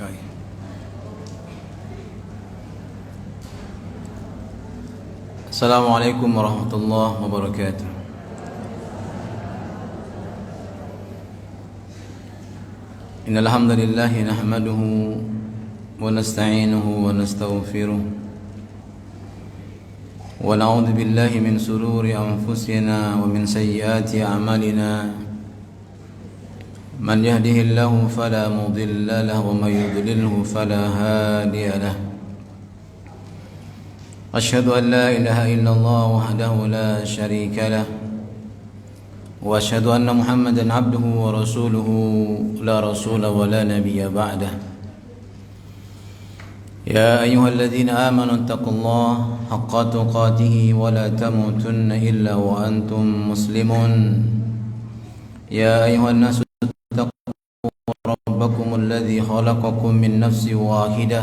Baik. Assalamualaikum warahmatullahi wabarakatuh. Innal hamdalillah nahmaduhu wa nasta'inuhu wa nastaghfiruh wa na'udzu billahi min shururi anfusina wa min sayyiati a'malina. Man yahdihillahu fala mudilla lahu wa may yudlilhu fala hadiya lahu. Asyhadu an la ilaha illallah wahdahu la syarika lah wa asyhadu anna Muhammadan abduhu wa rasuluhu la rasula wa la nabiyya ba'dah. Ya ayyuhalladzina amanu taqullaha haqqa tuqatih wa la tamutunna illa wa antum muslimun. Ya ayyuhan nasu ربكم الذي خلقكم من نفس واحدة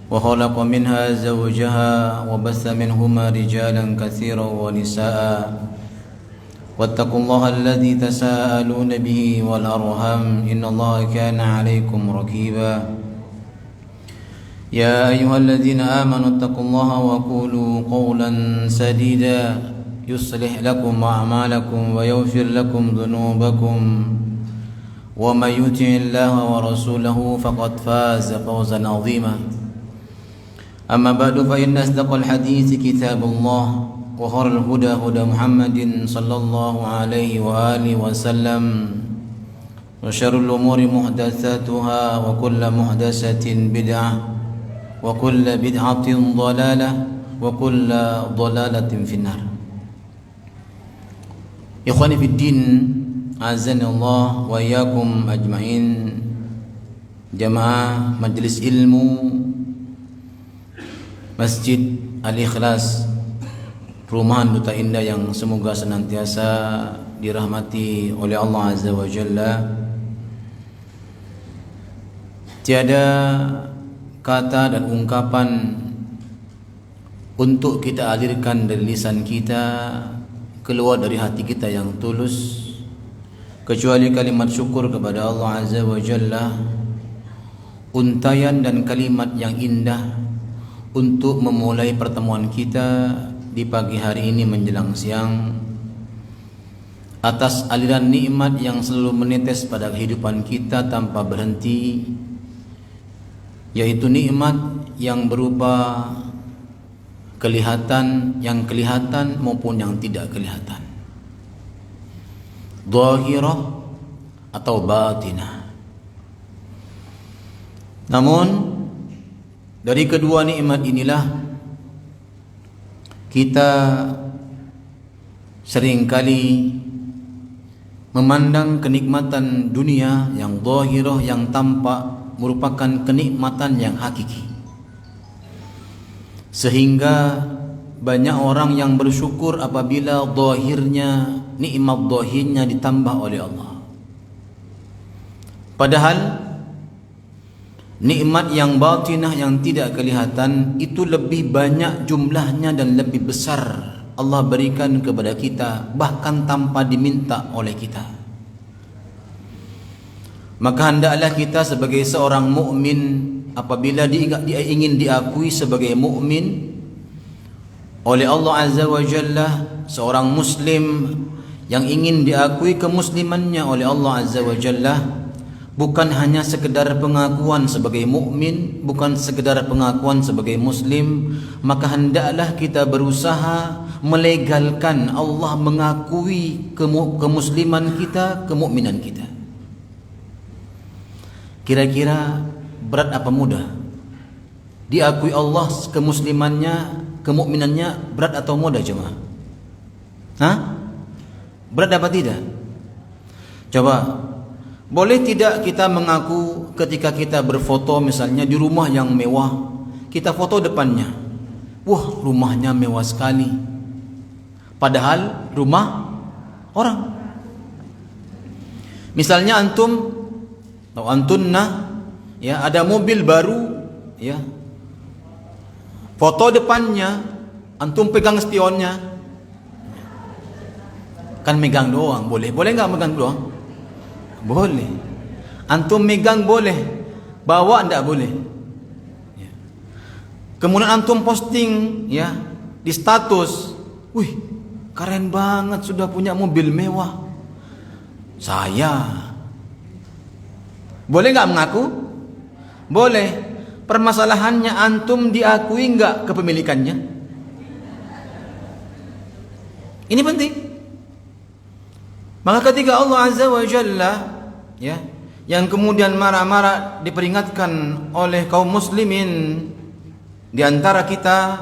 وخلق منها زوجها وبث منهما رجالا كثيرا ونساء واتقوا الله الذي تساءلون به والأرحام إن الله كان عليكم رقيبا. يا أيها الذين آمنوا اتقوا الله وقولوا قولا سديدا يصلح لكم أعمالكم ويغفر لكم ذنوبكم ومن يطع الله ورسوله فقد فاز فوزا عظيما. أما بعد فإن أصدق الحديث كتاب الله وخير الهدى هدى محمد صلى الله عليه وآله وسلم وشر الأمور محدثاتها وكل محدثة بدعة وكل بدعة ضلالة وكل ضلالة في النار. إخواني في الدين azani Allah wa iyyakum ajmain, jamaah majelis ilmu Masjid Al-Ikhlas, perumahan Duta Indah yang semoga senantiasa dirahmati oleh Allah Azza wa Jalla. Tiada kata dan ungkapan untuk kita alirkan dari lisan kita, keluar dari hati kita yang tulus, kecuali kalimat syukur kepada Allah Azza wa Jalla, untayan dan kalimat yang indah untuk memulai pertemuan kita di pagi hari ini menjelang siang, atas aliran nikmat yang selalu menetes pada kehidupan kita tanpa berhenti, yaitu nikmat yang berupa kelihatan, yang kelihatan maupun yang tidak kelihatan, zahirah atau batinah. Namun dari kedua nikmat inilah kita seringkali memandang kenikmatan dunia yang zahirah, yang tampak, merupakan kenikmatan yang hakiki, sehingga banyak orang yang bersyukur apabila zahirnya, nikmat zahirnya ditambah oleh Allah. Padahal nikmat yang batinah, yang tidak kelihatan, itu lebih banyak jumlahnya dan lebih besar Allah berikan kepada kita, bahkan tanpa diminta oleh kita. Maka hendaklah kita sebagai seorang mukmin, apabila dia ingin diakui sebagai mukmin oleh Allah Azza wa Jalla, seorang muslim yang ingin diakui kemuslimannya oleh Allah Azza wa Jalla, bukan hanya sekedar pengakuan sebagai mukmin, bukan sekedar pengakuan sebagai muslim, maka hendaklah kita berusaha melegalkan Allah mengakui kemusliman kita, kemukminan kita. Kira-kira berat apa mudah? Diakui Allah kemuslimannya, kemukminannya, berat atau mudah jemaah? Berat apa tidak? Coba, boleh tidak kita mengaku ketika kita berfoto misalnya di rumah yang mewah, kita foto depannya, wah rumahnya mewah sekali, padahal rumah orang. Misalnya antum atau antunna, ya, ada mobil baru, ya, foto depannya, antum pegang spionnya, kan megang doang, boleh nggak megang doang? Boleh. Antum megang boleh, bawa tidak boleh. Ya. Kemudian antum posting ya di status, wih keren banget sudah punya mobil mewah. Saya boleh nggak mengaku? Boleh. Permasalahannya antum diakui nggak kepemilikannya? Ini penting. Maka ketika Allah Azza wa Jalla ya, yang kemudian marah-marah diperingatkan oleh kaum muslimin, di antara kita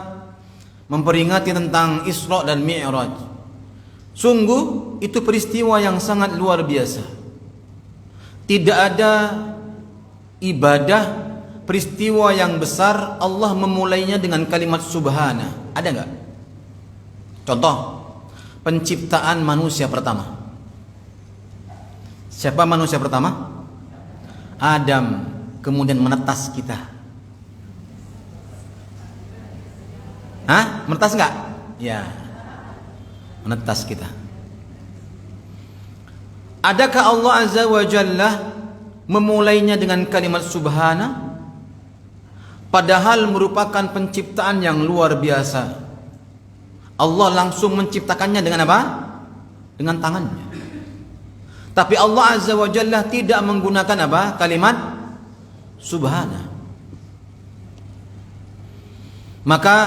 memperingati tentang Isra dan Mi'raj. Sungguh itu peristiwa yang sangat luar biasa. Tidak ada ibadah peristiwa yang besar Allah memulainya dengan kalimat subhana. Ada enggak? Contoh, penciptaan manusia pertama. Siapa manusia pertama? Adam, kemudian menetas kita. Hah? Menetas enggak? Ya. Menetas kita. Adakah Allah Azza wa Jalla memulainya dengan kalimat subhana? Padahal merupakan penciptaan yang luar biasa. Allah langsung menciptakannya dengan apa? Dengan tangannya. Tapi Allah Azza wa Jalla tidak menggunakan apa? Kalimat subhana. Maka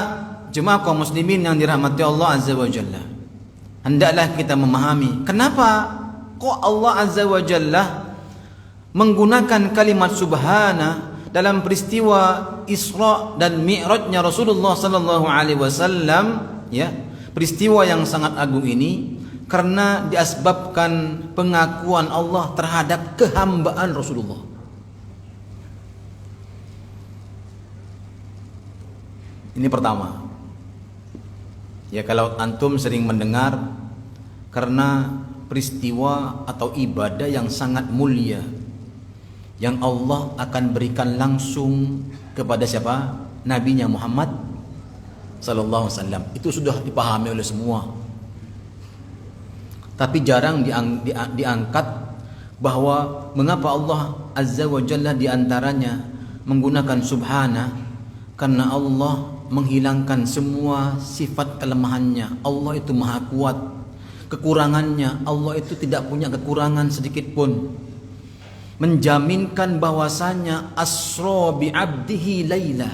jemaah kaum muslimin yang dirahmati Allah Azza wa Jalla, hendaklah kita memahami kenapa kok Allah Azza wa Jalla menggunakan kalimat subhana dalam peristiwa Isra dan Mi'rajnya Rasulullah sallallahu alaihi wasallam, ya. Peristiwa yang sangat agung ini karena diasbabkan pengakuan Allah terhadap kehambaan Rasulullah. Ini pertama. Ya, kalau antum sering mendengar karena peristiwa atau ibadah yang sangat mulia yang Allah akan berikan langsung kepada siapa? Nabinya Muhammad sallallahu alaihi wasallam. Itu sudah dipahami oleh semua. Tapi jarang diangkat bahwa mengapa Allah Azza wa Jalla diantaranya menggunakan subhana, karena Allah menghilangkan semua sifat kelemahannya. Allah itu maha kuat. Kekurangannya, Allah itu tidak punya kekurangan sedikit pun. Menjaminkan bahwasanya asra bi abdihi laila.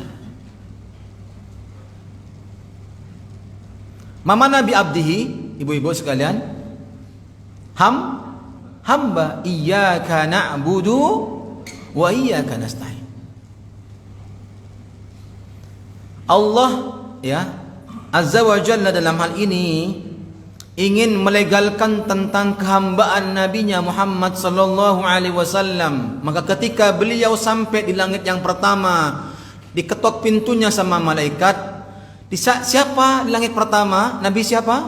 Mama nabi abdihi, ibu-ibu sekalian, hamba, iyyaka na'budu wa iyyaka nasta'in. Allah ya Azza wa Jalla dalam hal ini ingin melegalkan tentang kehambaan nabinya Muhammad sallallahu alaihi wasallam. Maka ketika beliau sampai di langit yang pertama, diketok pintunya sama malaikat. Siapa di langit pertama? Nabi siapa?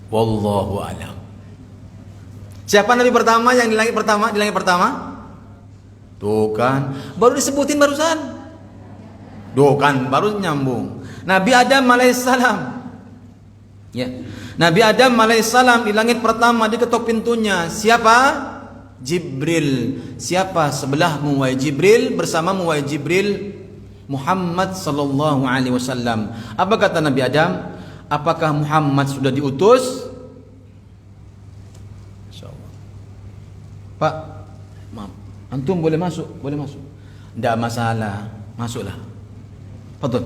Wallahu a'lam. Siapa nabi pertama yang di langit pertama? Di langit pertama? Tuh kan, baru disebutin barusan. Tuh kan, baru nyambung. Nabi Adam alaihissalam. Ya. Nabi Adam alaihissalam di langit pertama diketok pintunya. Siapa? Jibril. Siapa sebelahmu wahai Jibril? Bersamamu wahai Jibril? Muhammad sallallahu alaihi wasallam. Apa kata Nabi Adam? Apakah Muhammad sudah diutus? Insyaallah. Pak, maaf. Antum boleh masuk, boleh masuk. Tidak masalah, masuklah. Fadhil.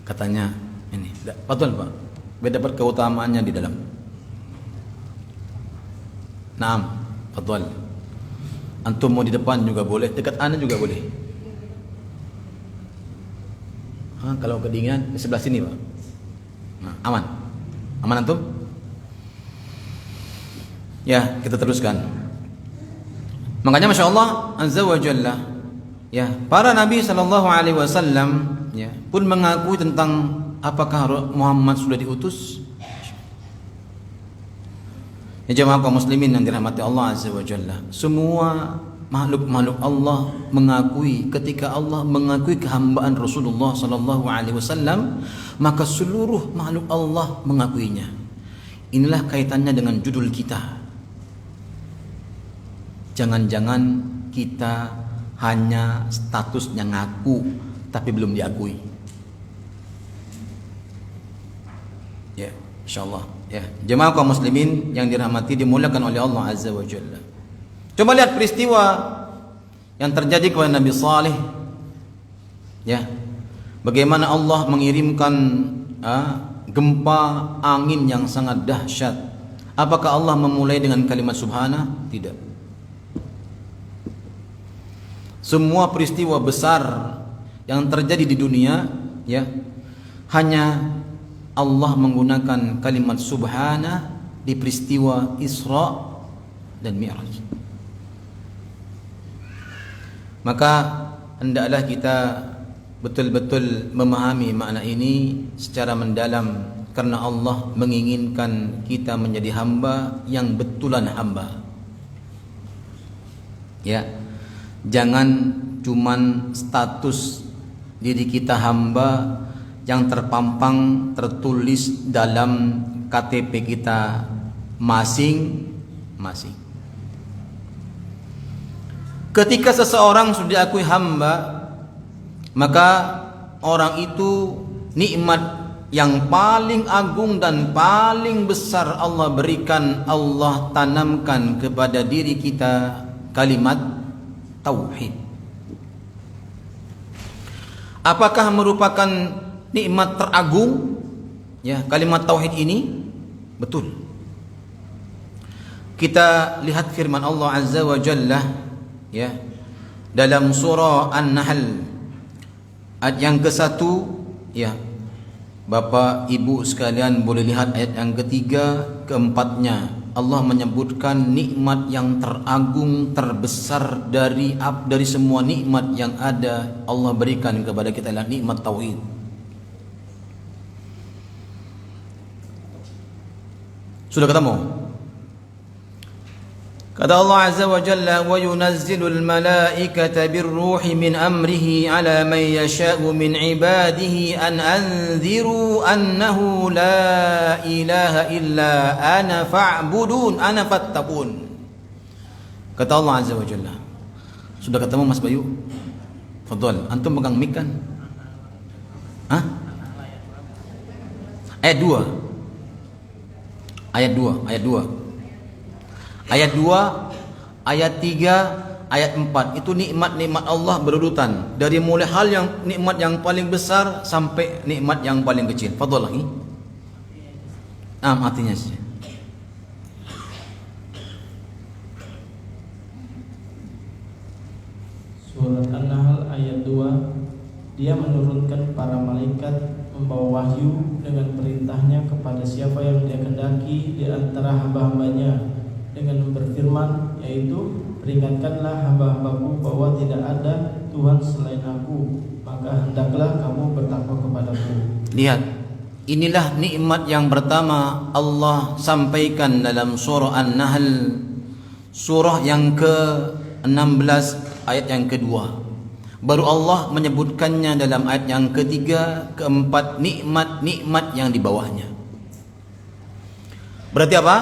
Katanya ini, Fadhil Pak. Beda dapat keutamaannya di dalam. Naam, Fadhil. Antum mau di depan juga boleh, dekat ana juga boleh. Kalau kedinginan di sebelah sini Pak. Nah, aman. Aman antum? Ya, kita teruskan. Makanya Masya Allah Azza wa Jalla, ya, para Nabi sallallahu alaihi wasallam ya pun mengakui tentang apakah Muhammad sudah diutus. Ya jemaah kaum muslimin yang dirahmati Allah Azza wa Jalla, semua makhluk-makhluk Allah mengakui, ketika Allah mengakui kehambaan Rasulullah sallallahu alaihi wasallam, maka seluruh makhluk Allah mengakuinya. Inilah kaitannya dengan judul kita. Jangan-jangan kita hanya statusnya ngaku tapi belum diakui. Ya, insyaallah. Ya, jemaah kaum muslimin yang dirahmati dimuliakan oleh Allah Azza wa Jalla. Coba lihat peristiwa yang terjadi kepada Nabi Saleh. Ya. Bagaimana Allah mengirimkan gempa angin yang sangat dahsyat. Apakah Allah memulai dengan kalimat subhana? Tidak. Semua peristiwa besar yang terjadi di dunia, ya, hanya Allah menggunakan kalimat subhana di peristiwa Isra dan Mi'raj. Maka hendaklah kita betul-betul memahami makna ini secara mendalam, karena Allah menginginkan kita menjadi hamba yang betulan hamba. Ya, jangan cuman status diri kita hamba yang terpampang tertulis dalam KTP kita masing-masing. Ketika seseorang sudah diakui hamba, maka orang itu nikmat yang paling agung dan paling besar Allah berikan, Allah tanamkan kepada diri kita kalimat tauhid. Apakah merupakan nikmat teragung, ya, kalimat tauhid ini? Betul. Kita lihat firman Allah Azza wa Jalla, ya, dalam surah An-Nahl ayat yang ke-1, ya. Bapak Ibu sekalian boleh lihat ayat yang ketiga, keempatnya. Allah menyebutkan nikmat yang teragung, terbesar dari semua nikmat yang ada Allah berikan kepada kita adalah nikmat tauhid. Sudah ketemu? Kata Allah Azza wa Jalla, wa yunazzilul malaikata birruhi min amrihi ala man yasha'u min ibadihi an anziru annahu la ilaha illa ana fa'budun ana fattaqun. Kata Allah Azza wa Jalla. Sudah ketemu Mas Bayu? Fadhal, antum pegang mic kan? Hah? Ayat 2. Ayat 2, ayat 2. Ayat 2, ayat 3, ayat 4. Itu nikmat-nikmat Allah berurutan. Dari mulai hal yang nikmat yang paling besar sampai nikmat yang paling kecil. Fadhal lagi. Artinya saja. Surat An-Nahl ayat 2. Dia menurunkan para malaikat membawa wahyu dengan perintahnya kepada siapa yang dia kehendaki di antara hamba-hambanya, dengan berfirman, yaitu peringatkanlah hamba-hambaku bahwa tidak ada Tuhan selain aku, maka hendaklah kamu bertakwa kepadaku. Lihat, inilah nikmat yang pertama Allah sampaikan dalam surah An-Nahl, surah yang ke-16 ayat yang kedua. Baru Allah menyebutkannya dalam ayat yang ketiga, keempat, nikmat-nikmat yang di bawahnya. Berarti apa?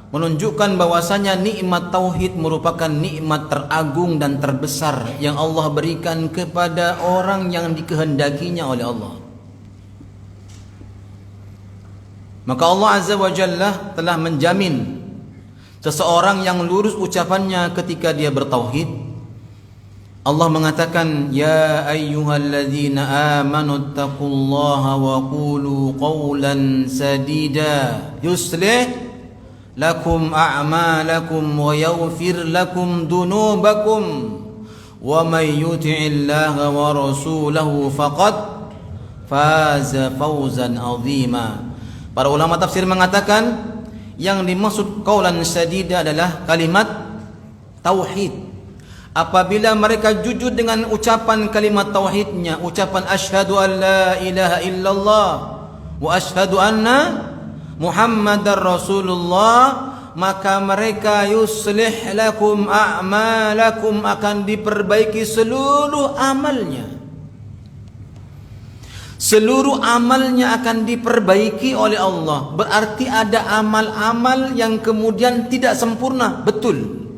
Menunjukkan bahwasanya nikmat tauhid merupakan nikmat teragung dan terbesar yang Allah berikan kepada orang yang dikehendakinya oleh Allah. Maka Allah Azza wa Jalla telah menjamin seseorang yang lurus ucapannya ketika dia bertauhid. Allah mengatakan, ya ayyuhalladzina amanu taqullaha wa qulu qawlan sadida yuslih lakum a'malakum wa yaghfir lakum dunubakum wa may yuti'illaha wa rasulahu faqad faza fawzan 'azima. Para ulama tafsir mengatakan yang dimaksud qaulan sadida adalah kalimat tauhid. Apabila mereka jujur dengan ucapan kalimat tauhidnya, ucapan asyhadu an la ilaha illallah wa asyhadu anna Muhammadar Rasulullah, maka mereka yuslih lakum a'malakum, akan diperbaiki seluruh amalnya. Seluruh amalnya akan diperbaiki oleh Allah. Berarti ada amal-amal yang kemudian tidak sempurna, betul.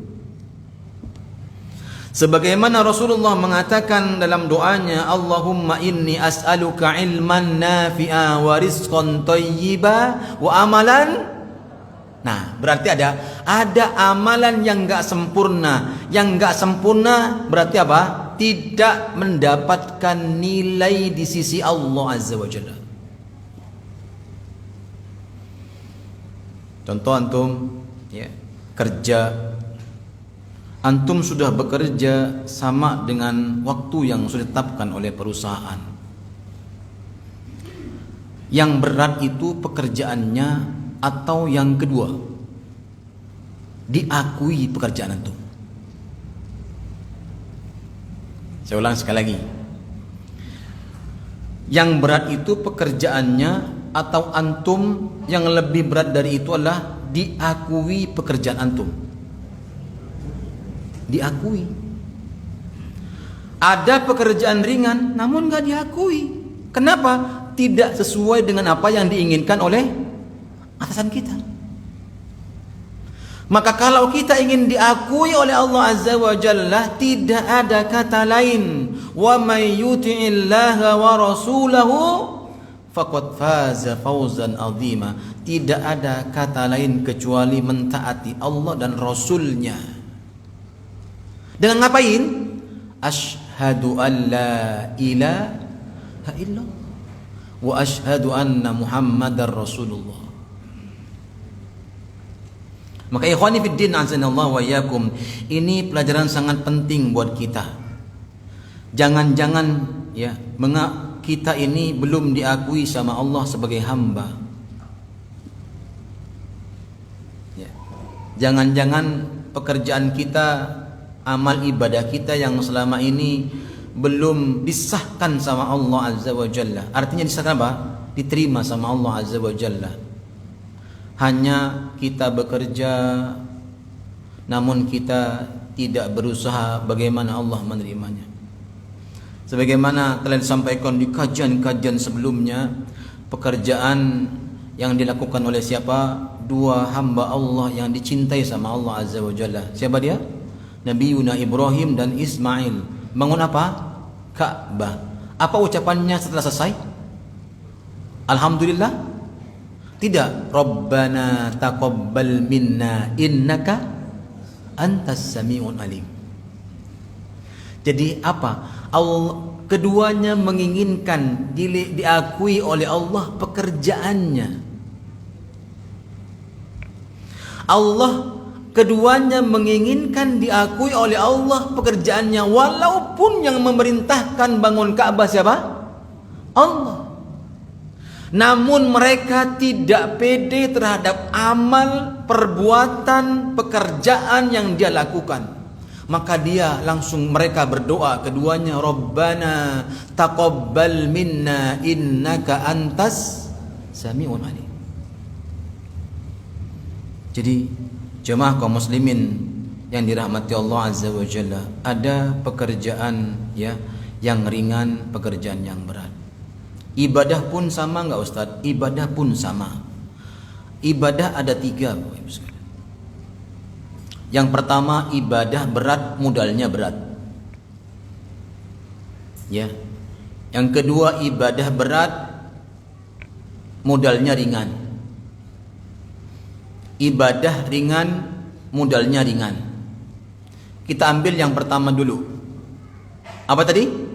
Sebagaimana Rasulullah mengatakan dalam doanya, Allahumma inni as'aluka ilman nafi'a wa rizqan thayyiba wa amalan. Nah, berarti ada amalan yang enggak sempurna. Yang enggak sempurna berarti apa? Tidak mendapatkan nilai di sisi Allah Azza wa Jalla. Contoh antum ya, kerja. Antum sudah bekerja sama dengan waktu yang sudah ditetapkan oleh perusahaan. Yang berat itu pekerjaannya atau yang kedua, diakui pekerjaan antum. Saya ulang sekali lagi. Yang berat itu pekerjaannya atau antum, yang lebih berat dari itu adalah diakui pekerjaan antum. Diakui. Ada pekerjaan ringan namun gak diakui. Kenapa? Tidak sesuai dengan apa yang diinginkan oleh atasan kita. Maka kalau kita ingin diakui oleh Allah Azza wa Jalla, tidak ada kata lain, wa may yuti'illaha wa rasulahu faqad faza fawzan azima. Tidak ada kata lain kecuali mentaati Allah dan Rasulnya. Dengan ngapain? Asyhadu an la ilaha illallah wa asyhadu anna Muhammadar Rasulullah. Maka ikhwani fiddin azanallahu wa iyyakum, ini pelajaran sangat penting buat kita. Jangan-jangan ya, kita ini belum diakui sama Allah sebagai hamba. Ya. Jangan-jangan pekerjaan kita, amal ibadah kita yang selama ini belum disahkan sama Allah Azza wa Jalla. Artinya disahkan apa? Diterima sama Allah Azza wa Jalla. Hanya kita bekerja, namun kita tidak berusaha bagaimana Allah menerimanya. Sebagaimana telah disampaikan di kajian-kajian sebelumnya, pekerjaan yang dilakukan oleh siapa? Dua hamba Allah yang dicintai sama Allah Azza wa Jalla. Siapa dia? Nabiuna Ibrahim dan Ismail. Bangun apa? Ka'bah. Apa ucapannya setelah selesai? Alhamdulillah? Tidak. Rabbana taqabbal minna innaka antas sami'un alim. Jadi apa? Keduanya menginginkan diakui oleh Allah pekerjaannya. Keduanya menginginkan diakui oleh Allah pekerjaannya, walaupun yang memerintahkan bangun Ka'bah siapa? Allah. Namun mereka tidak pede terhadap amal, perbuatan, pekerjaan yang dia lakukan. Maka mereka berdoa keduanya, Rabbana taqabbal minna innaka antas sami'un alim. Jadi jemaah kaum muslimin yang dirahmati Allah Azza wa Jalla, ada pekerjaan ya yang ringan, pekerjaan yang berat. Ibadah pun sama enggak Ustaz? Ibadah pun sama. Ibadah ada 3 Bapak Ibu sekalian. Yang pertama, ibadah berat, modalnya berat. Ya. Yang kedua, ibadah berat, modalnya ringan. Ibadah ringan, modalnya ringan. Kita ambil yang pertama dulu. Apa tadi?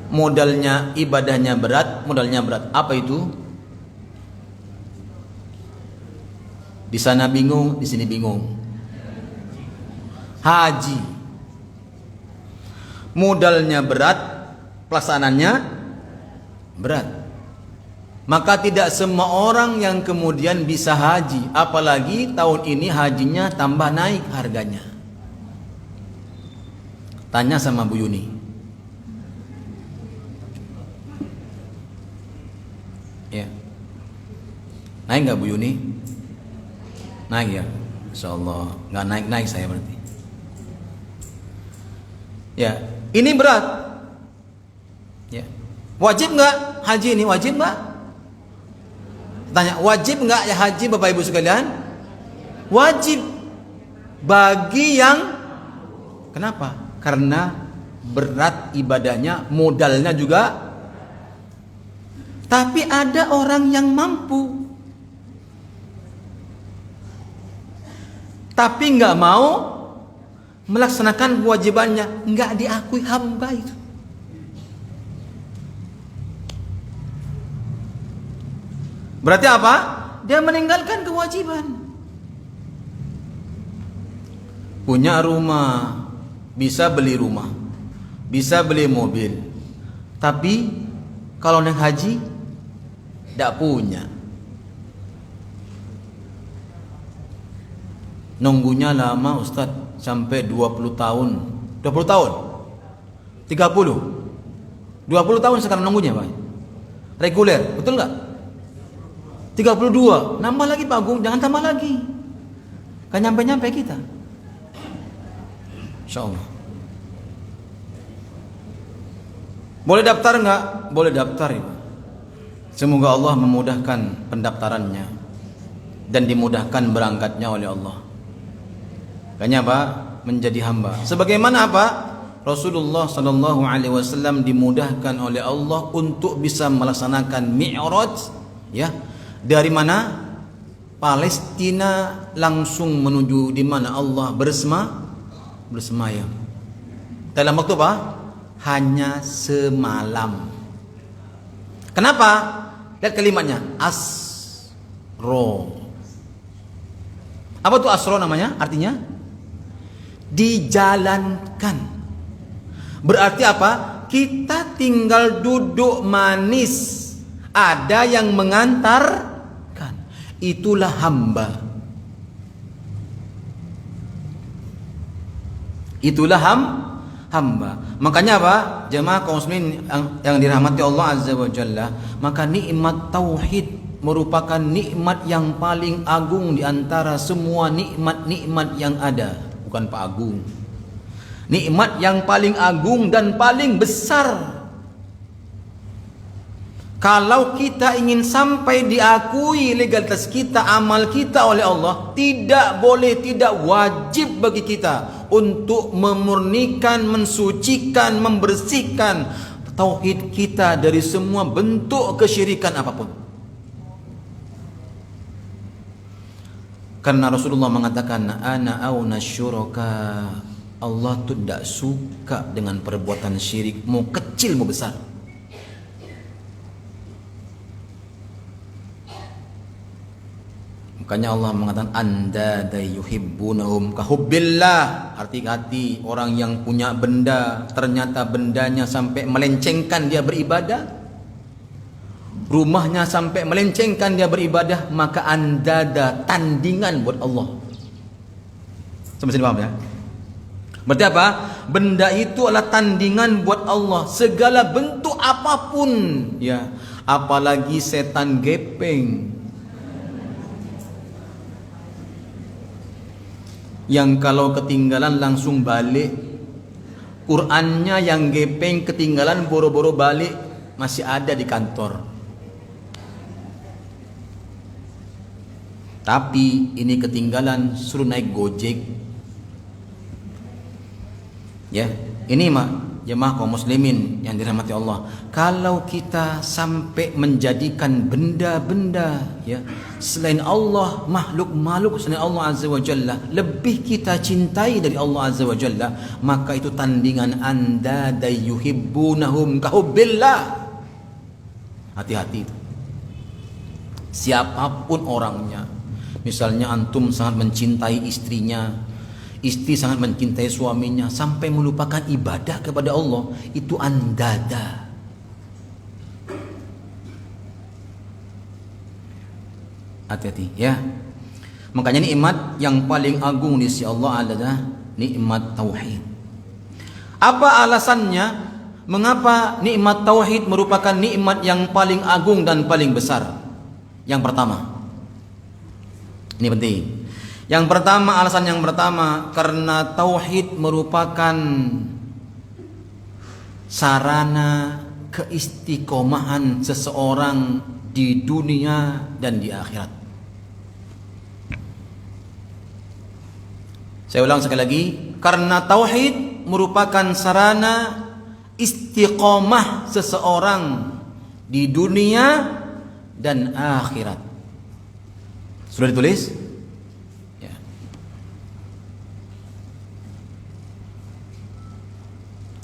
Modalnya, ibadahnya berat, modalnya berat. Apa itu? Di sana bingung, di sini bingung. Haji. Modalnya berat, pelaksanaannya berat. Maka tidak semua orang yang kemudian bisa haji, apalagi tahun ini hajinya tambah naik harganya. Tanya sama Bu Yuni. Ya. Naik nggak Bu Yuni? Naik ya? Insyaallah nggak naik saya berarti. Ya, ini berat. Ya. Wajib nggak haji ini? Wajib nggak? Tanya, wajib nggak ya haji Bapak Ibu sekalian? Wajib bagi yang Kenapa? Karena berat ibadahnya, modalnya juga. Tapi ada orang yang mampu, tapi nggak mau melaksanakan kewajibannya, nggak diakui hamba itu. Berarti apa? Dia meninggalkan kewajiban. Punya rumah, bisa beli rumah, bisa beli mobil, tapi kalau naik haji tidak punya. Nunggunya lama Ustaz, sampai 20 tahun. 20 tahun? 30? 20 tahun sekarang nunggunya Pak. Reguler, betul nggak? 32, nambah lagi Pak Agung, jangan tambah lagi. Kan nyampe-nyampe kita. Insyaallah. Boleh daftar nggak? Boleh daftar ya. Semoga Allah memudahkan pendaftarannya dan dimudahkan berangkatnya oleh Allah. Makanya apa? Menjadi hamba. Sebagaimana apa? Rasulullah sallallahu alaihi wasallam dimudahkan oleh Allah untuk bisa melaksanakan Mi'raj, ya. Dari mana? Palestina langsung menuju di mana Allah bersemayam. Dalam waktu apa? Hanya semalam. Kenapa? Lihat kalimatnya, asro. Apa tuh asro namanya? Artinya dijalankan. Berarti apa? Kita tinggal duduk manis. Ada yang mengantarkan. Itulah hamba. Itulah hamba. Makanya apa? Jemaah kaum muslimin yang dirahmati Allah Azza wa Jalla, maka nikmat tauhid merupakan nikmat yang paling agung di antara semua nikmat-nikmat yang ada. Bukan Pak Agung. Nikmat yang paling agung dan paling besar. Kalau kita ingin sampai diakui legalitas kita, amal kita oleh Allah, tidak boleh, tidak wajib bagi kita untuk memurnikan, mensucikan, membersihkan tauhid kita dari semua bentuk kesyirikan apapun. Karena Rasulullah mengatakan, ana auna syuraka. Allah tuh tidak suka dengan perbuatan syirik, mau kecil mau besar. Makanya Allah mengatakan anda yuhibbunahum kahubbillah. Hati-hati orang yang punya benda, ternyata bendanya sampai melencengkan dia beribadah, rumahnya sampai melencengkan dia beribadah, maka andada tandingan buat Allah. Sampai sini paham ya? Berarti apa? Benda itu adalah tandingan buat Allah, segala bentuk apapun, ya. Apalagi setan gepeng, yang kalau ketinggalan langsung balik. Qurannya yang gepeng ketinggalan boro-boro balik, masih ada di kantor. Tapi ini ketinggalan, suruh naik Gojek. Ya, ini jemaah kaum muslimin yang dirahmati Allah. Kalau kita sampai menjadikan benda-benda, ya, selain Allah, makhluk-makhluk selain Allah Azza wa Jalla lebih kita cintai dari Allah Azza wa Jalla, maka itu tandingan anda yuhibbunahum kahubbillah. Hati-hati. Siapapun orangnya. Misalnya antum sangat mencintai istrinya, istri sangat mencintai suaminya, sampai melupakan ibadah kepada Allah, itu andada. Hati-hati ya. Makanya nikmat yang paling agung di sisi Allah adalah nikmat tauhid. Apa alasannya? Mengapa nikmat tauhid merupakan nikmat yang paling agung dan paling besar? Yang pertama, ini penting. Yang pertama, alasan yang pertama, karena tauhid merupakan sarana keistiqomahan seseorang di dunia dan di akhirat. Saya ulang sekali lagi, karena tauhid merupakan sarana istiqomah seseorang di dunia dan akhirat. Sudah ditulis? Ya.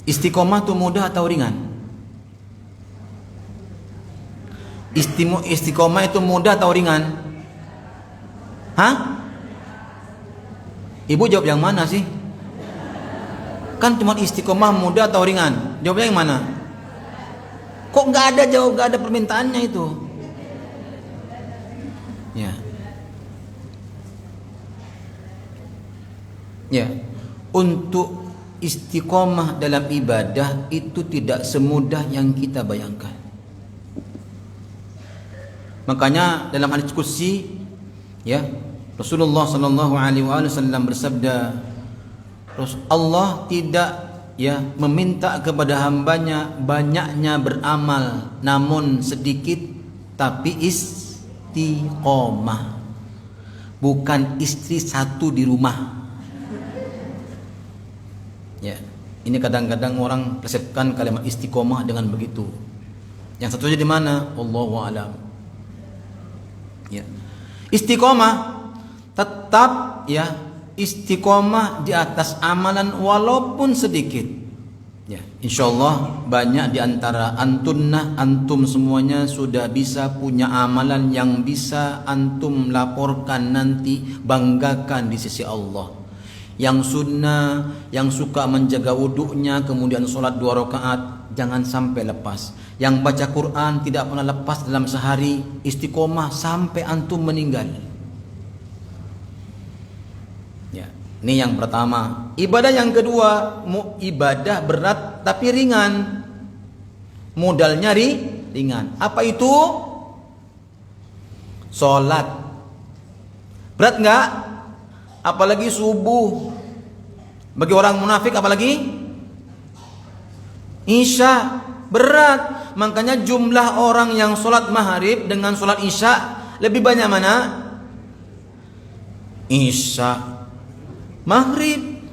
Istiqomah itu mudah atau ringan? Istiqomah itu mudah atau ringan? Hah? Ibu jawab yang mana sih? Kan cuma istiqomah mudah atau ringan? Jawabnya yang mana? Kok nggak ada jawab, nggak ada permintaannya itu? Ya. Ya. Untuk istiqomah dalam ibadah itu tidak semudah yang kita bayangkan. Makanya dalam hadis qudsi, ya, Rasulullah sallallahu alaihi wasallam bersabda, Allah tidak meminta kepada hambanya banyaknya beramal namun sedikit, tapi istiqomah, bukan istri satu di rumah. Ya, ini kadang-kadang orang persepsikan kalimat istiqomah dengan begitu. Yang satunya di mana? Allahu a'lam. Ya. Istiqomah tetap istiqomah di atas amalan walaupun sedikit. Ya, insyaallah banyak di antara antum semuanya sudah bisa punya amalan yang bisa antum laporkan nanti, banggakan di sisi Allah. Yang sunnah, yang suka menjaga wuduknya, kemudian sholat 2 rakaat, jangan sampai lepas. Yang baca Quran tidak pernah lepas dalam sehari, istiqomah sampai antum meninggal. Ya, ini yang pertama. Ibadah yang kedua, ibadah berat tapi ringan. Modalnya ringan. Apa itu? Sholat. Berat enggak? Apalagi subuh. Bagi orang munafik apalagi Isya, berat. Makanya jumlah orang yang sholat maghrib dengan sholat Isya lebih banyak mana? Isya. Maghrib,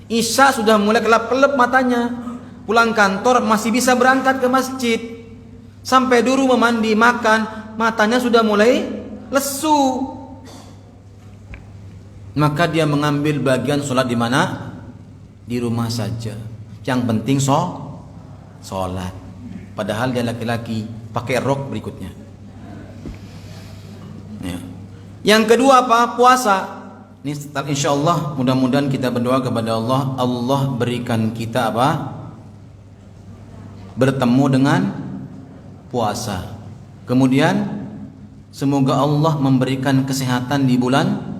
Isya sudah mulai kelap-kelap matanya. Pulang kantor masih bisa berangkat ke masjid. Sampai dulu memandi, makan, matanya sudah mulai lesu. Maka dia mengambil bagian sholat di mana? Di rumah saja. Yang penting sholat. Padahal dia laki-laki, pakai rok berikutnya. Ya. Yang kedua apa? Puasa. Ini insya Allah mudah-mudahan kita berdoa kepada Allah, Allah berikan kita apa? Bertemu dengan puasa. Kemudian semoga Allah memberikan kesehatan di bulan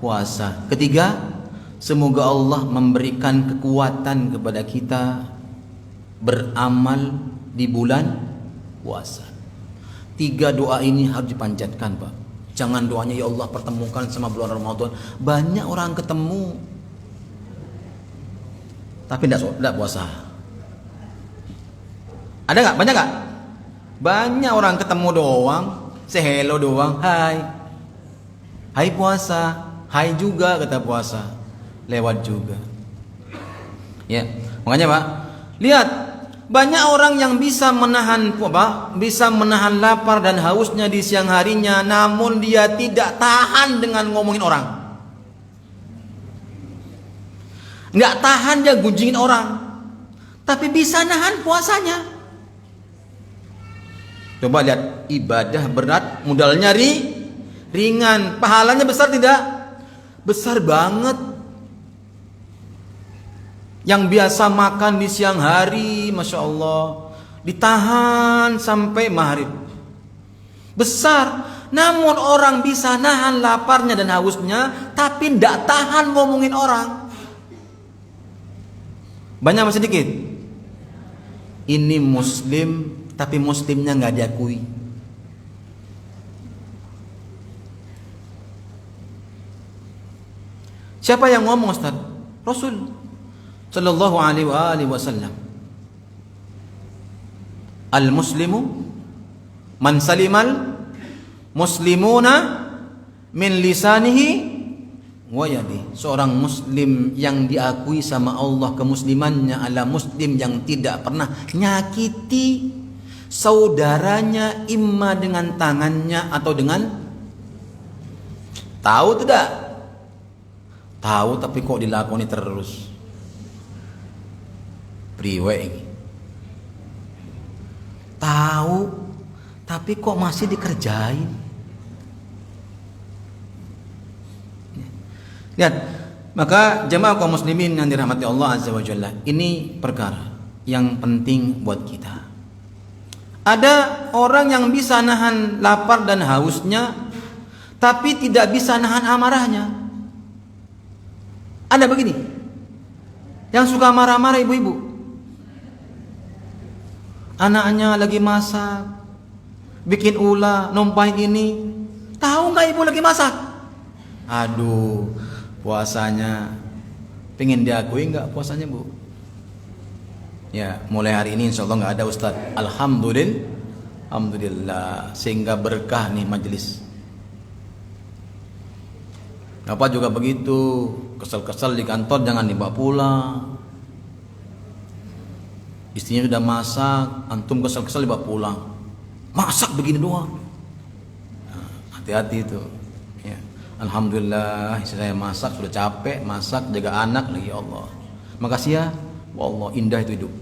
puasa. Ketiga, semoga Allah memberikan kekuatan kepada kita beramal di bulan puasa. 3 doa ini harus dipanjatkan, Pak. Jangan doanya ya Allah pertemukan sama bulan Ramadan. Banyak orang ketemu tapi tidak puasa. Ada nggak? Banyak nggak? Banyak orang ketemu doang, say hello doang, hai puasa. Hai juga kata puasa, lewat juga. Ya, makanya Pak, lihat banyak orang yang bisa menahan lapar dan hausnya di siang harinya, namun dia tidak tahan dengan ngomongin orang. Nggak tahan dia gunjingin orang, tapi bisa nahan puasanya. Coba lihat, ibadah berat, modalnya ringan, pahalanya besar tidak? Besar banget. Yang biasa makan di siang hari, Masya Allah, ditahan sampai maghrib, besar. Namun orang bisa nahan laparnya dan hausnya, tapi tidak tahan ngomongin orang. Banyak apa sedikit? Ini muslim, tapi muslimnya nggak diakui. Siapa yang ngomong, Ustaz? Rasul sallallahu alaihi wasallam. Al-muslimu man salimal muslimuna min lisanihi wayadi, seorang muslim yang diakui sama Allah kemuslimannya adalah muslim yang tidak pernah nyakiti saudaranya imma dengan tangannya atau dengan tahu tidak? Tahu tapi kok dilakoni terus. Priwe ini. Tahu tapi kok masih dikerjain. Lihat, maka jemaah kaum muslimin yang dirahmati Allah Azza wa Jalla, ini perkara yang penting buat kita. Ada orang yang bisa nahan lapar dan hausnya, tapi tidak bisa nahan amarahnya. Ada begini, yang suka marah-marah ibu-ibu. Anaknya lagi masak, bikin ulah, numpahin ini. Tahu nggak ibu lagi masak? Aduh, puasanya pengen diakui nggak puasanya bu? Ya, mulai hari ini insya Allah nggak ada Ustaz. Alhamdulillah, sehingga berkah nih majelis. Bapak juga begitu, kesel-kesel di kantor jangan dibawa pulang. Istrinya sudah masak, antum kesel-kesel dibawa pulang. Masak begini doang. Nah, hati-hati itu. Ya. Alhamdulillah, istri saya masak, sudah capek, masak, jaga anak lagi, ya Allah. Makasih ya, Allah, indah itu hidup.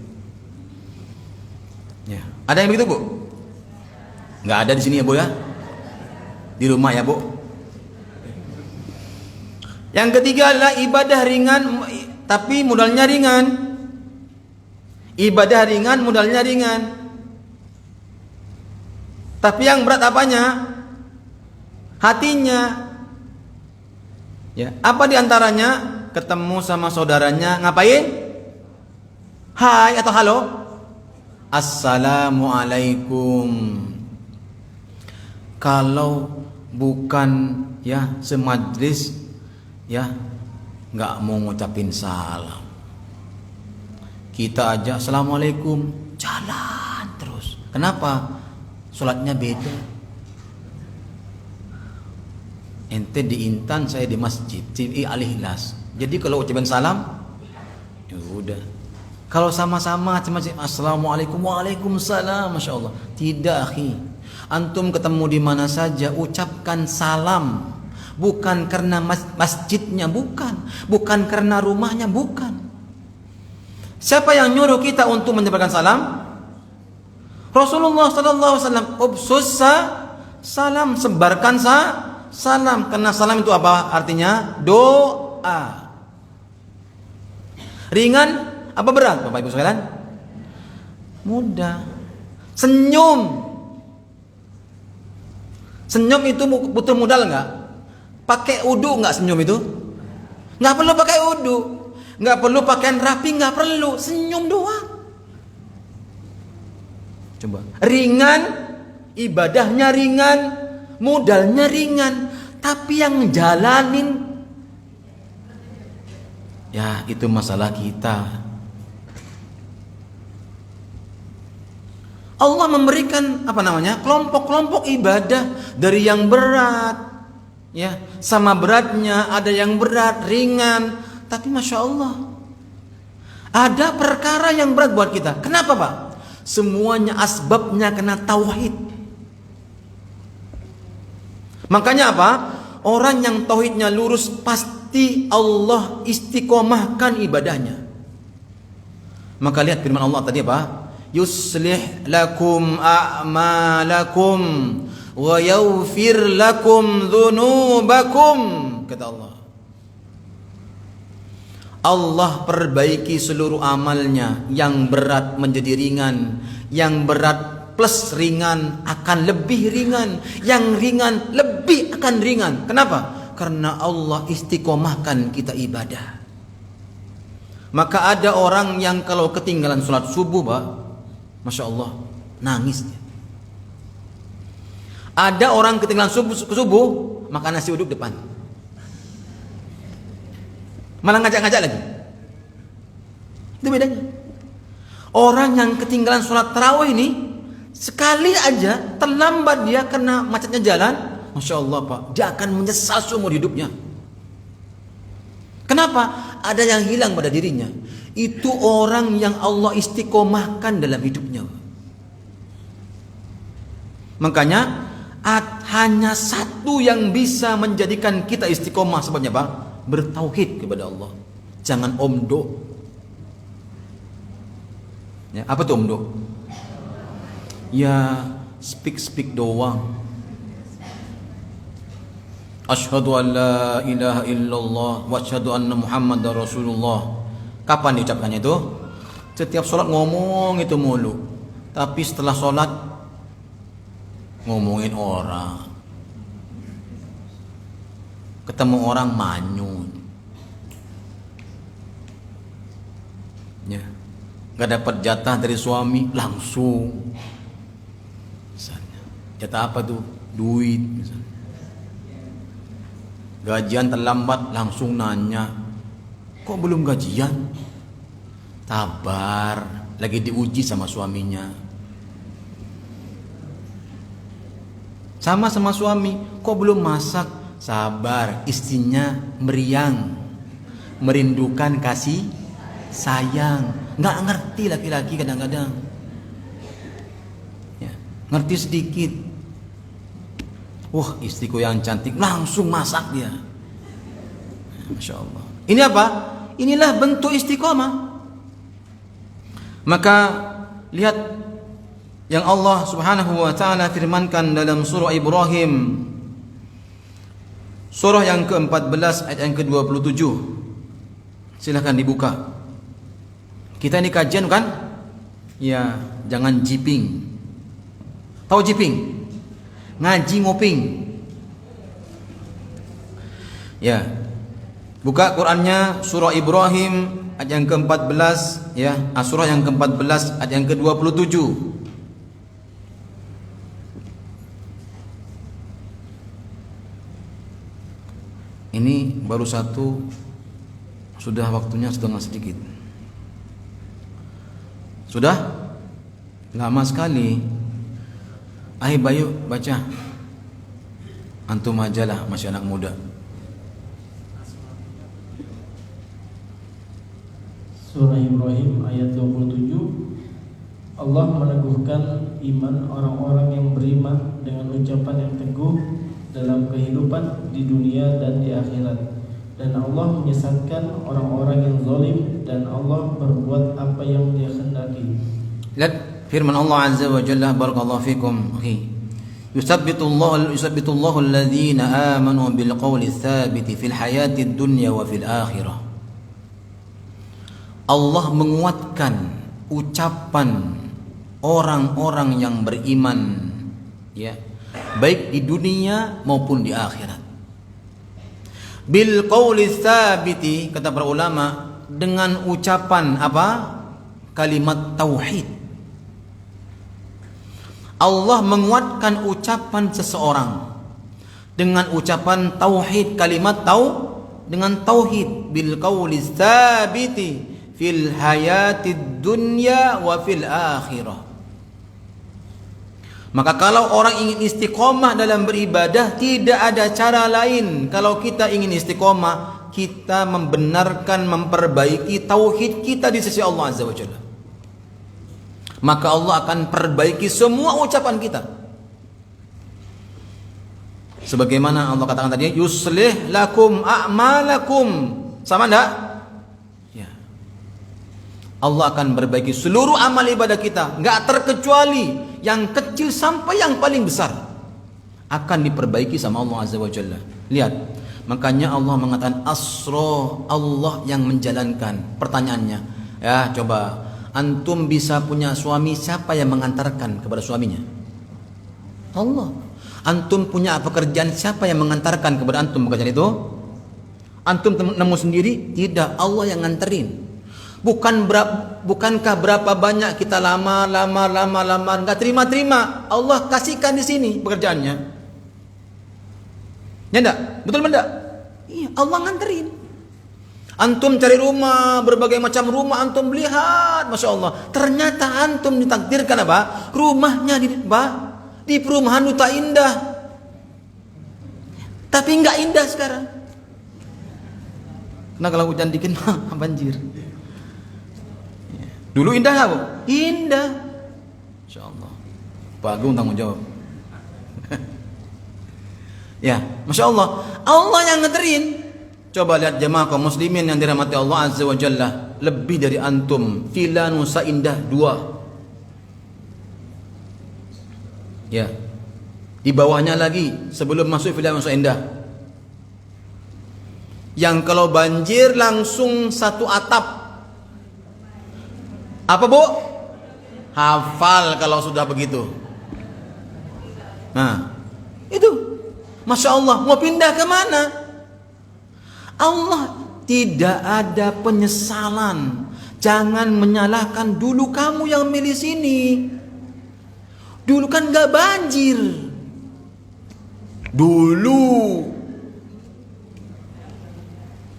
Ya. Ada yang begitu bu? Nggak ada di sini ya bu ya? Di rumah ya bu? Yang ketiga adalah ibadah ringan, tapi modalnya ringan. Ibadah ringan, modalnya ringan. Tapi yang berat apanya? Hatinya. Ya, apa diantaranya? Ketemu sama saudaranya, ngapain? Hai atau halo? Assalamualaikum. Kalau bukan ya semajlis, ya nggak mau ngucapin salam. Kita aja assalamualaikum, jalan terus. Kenapa? Sholatnya beda. Ente di Intan, saya di masjid, di Al-Ikhlas. Jadi kalau ucapin salam, ya udah. Kalau sama-sama cuma assalamualaikum, waalaikumsalam, masya Allah. Tidak, akhi. Antum ketemu di mana saja, ucapkan salam. Bukan karena masjidnya, bukan karena rumahnya, bukan. Siapa yang nyuruh kita untuk menyebarkan salam? Rasulullah sallallahu alaihi wasallam. Ubsus salam, sebarkan salam. Karena salam itu apa artinya? Doa. Ringan apa berat Bapak Ibu sekalian? Mudah. Senyum itu butuh modal enggak? Pakai wudu enggak senyum itu? Enggak perlu pakai wudu. Nggak perlu pakaian rapi, nggak perlu, senyum doang. Coba, ringan, ibadahnya ringan, modalnya ringan, tapi yang jalanin, ya itu masalah kita. Allah memberikan kelompok-kelompok ibadah dari yang berat, ya sama beratnya, ada yang berat, ringan. Tapi masya Allah, ada perkara yang berat buat kita. Kenapa Pak? Semuanya asbabnya kena tauhid. Makanya apa? Orang yang tauhidnya lurus pasti Allah istiqomahkan ibadahnya. Maka lihat firman Allah tadi apa? Yuslih lakum a'malakum wa yaghfir lakum dzunubakum, kata Allah. Allah perbaiki seluruh amalnya, yang berat menjadi ringan, yang berat plus ringan akan lebih ringan, yang ringan lebih akan ringan. Kenapa? Karena Allah istiqomahkan kita ibadah. Maka ada orang yang kalau ketinggalan sholat subuh Pak, masya Allah, nangis dia. Ada orang ketinggalan subuh makan nasi uduk depan, malah ngajak-ngajak lagi. Itu bedanya. Orang yang ketinggalan sholat tarawih ini, sekali aja terlambat dia karena macetnya jalan, masya Allah Pak, dia akan menyesal seumur hidupnya. Kenapa? Ada yang hilang pada dirinya. Itu orang yang Allah istiqomahkan dalam hidupnya. Makanya hanya satu yang bisa menjadikan kita istiqomah, sebabnya apa? Bertauhid kepada Allah. Jangan omdo. Ya, apa tuh omdo? Ya speak doang. Asyhadu an la ilaha illallah wa asyhadu anna Muhammadar Rasulullah. Kapan diucapkannya itu? Setiap sholat ngomong itu mulu. Tapi setelah sholat ngomongin orang. Ketemu orang manyun. Ya. Gak dapat jatah dari suami langsung. Misalnya. Jatah apa tuh? Duit misalnya. Gajian terlambat langsung nanya, kok belum gajian? Sabar, lagi diuji sama suaminya. Sama suami, kok belum masak? Sabar, istrinya meriang, merindukan kasih sayang. Nggak ngerti laki-laki kadang-kadang, ya, ngerti sedikit. Wah, istriku yang cantik, langsung masak dia. Masya Allah. Ini apa? Inilah bentuk istiqomah. Maka lihat yang Allah Subhanahu wa taala firmankan dalam surah Ibrahim, surah yang ke-14 ayat yang ke-27. Silahkan dibuka. Kita ini kajian kan? Ya, jangan jiping. Tahu jiping? Ngaji ngoping. Ya. Buka Qur'annya surah Ibrahim ayat yang ke-14 ya, surah yang ke-14 ayat yang ke-27. Ini baru satu, sudah waktunya setengah sedikit. Sudah? Lama sekali. Ayo Bayu baca. Antum ajalah, masih anak muda. Surah Ibrahim ayat 27. Allah meneguhkan iman orang-orang yang beriman dengan ucapan yang teguh dalam kehidupan di dunia dan di akhirat. Dan Allah menyesatkan orang-orang yang zalim, dan Allah berbuat apa yang Dia kehendaki. Lihat firman Allah Azza wa Jalla, barakallahu fikum. Yusabbitullahu alladhina amanu bil qawli tsabiti fil hayati dunya wa fil akhirah. Allah menguatkan ucapan orang-orang yang beriman, ya, baik di dunia maupun di akhirat. Bil qawli tsabiti, kata para ulama, dengan ucapan apa? Kalimat tauhid. Allah menguatkan ucapan seseorang dengan ucapan tauhid, kalimat dengan tauhid, bil qawli tsabiti fil hayatid dunya wa fil akhirah. Maka kalau orang ingin istiqomah dalam beribadah, tidak ada cara lain. Kalau kita ingin istiqomah, kita membenarkan, memperbaiki tauhid kita di sisi Allah Azza wa Jalla. Maka Allah akan perbaiki semua ucapan kita. Sebagaimana Allah katakan tadi, yuslih lakum a'malakum. Sama enggak? Ya. Allah akan perbaiki seluruh amal ibadah kita, enggak terkecuali yang kecil sampai yang paling besar, akan diperbaiki sama Allah Azza wa Jalla. Lihat, makanya Allah mengatakan asra, Allah yang menjalankan. Pertanyaannya, ya coba, antum bisa punya suami, siapa yang mengantarkan kepada suaminya? Allah. Antum punya pekerjaan, siapa yang mengantarkan kepada antum pekerjaan itu? Antum nemu sendiri? Tidak, Allah yang nganterin. Bukankah berapa banyak kita lama nggak terima, Allah kasihkan di sini pekerjaannya. Ya enggak? Betul enggak? Iya, Allah nganterin. Antum cari rumah, berbagai macam rumah antum lihat, Masya Allah. Ternyata antum ditakdirkan apa? Rumahnya di perumahan Duta Indah. Tapi nggak indah sekarang. Karena kalau hujan dikit banjir. Dulu indah nggak Bu? Indah. Insya Allah. Pak Agung tanggung jawab. Ya, Masya Allah. Allah yang ngeterin. Coba lihat jemaah kaum muslimin yang dirahmati Allah Azza wa Jalla. Lebih dari antum. Villa Nusa Indah 2. Ya. Di bawahnya lagi sebelum masuk Villa Nusa Indah. Yang kalau banjir langsung satu atap. Apa Bu? Hafal kalau sudah begitu. Nah, itu. Masya Allah, mau pindah ke mana? Allah tidak ada penyesalan. Jangan menyalahkan dulu kamu yang milih sini. Dulu kan gak banjir. Dulu.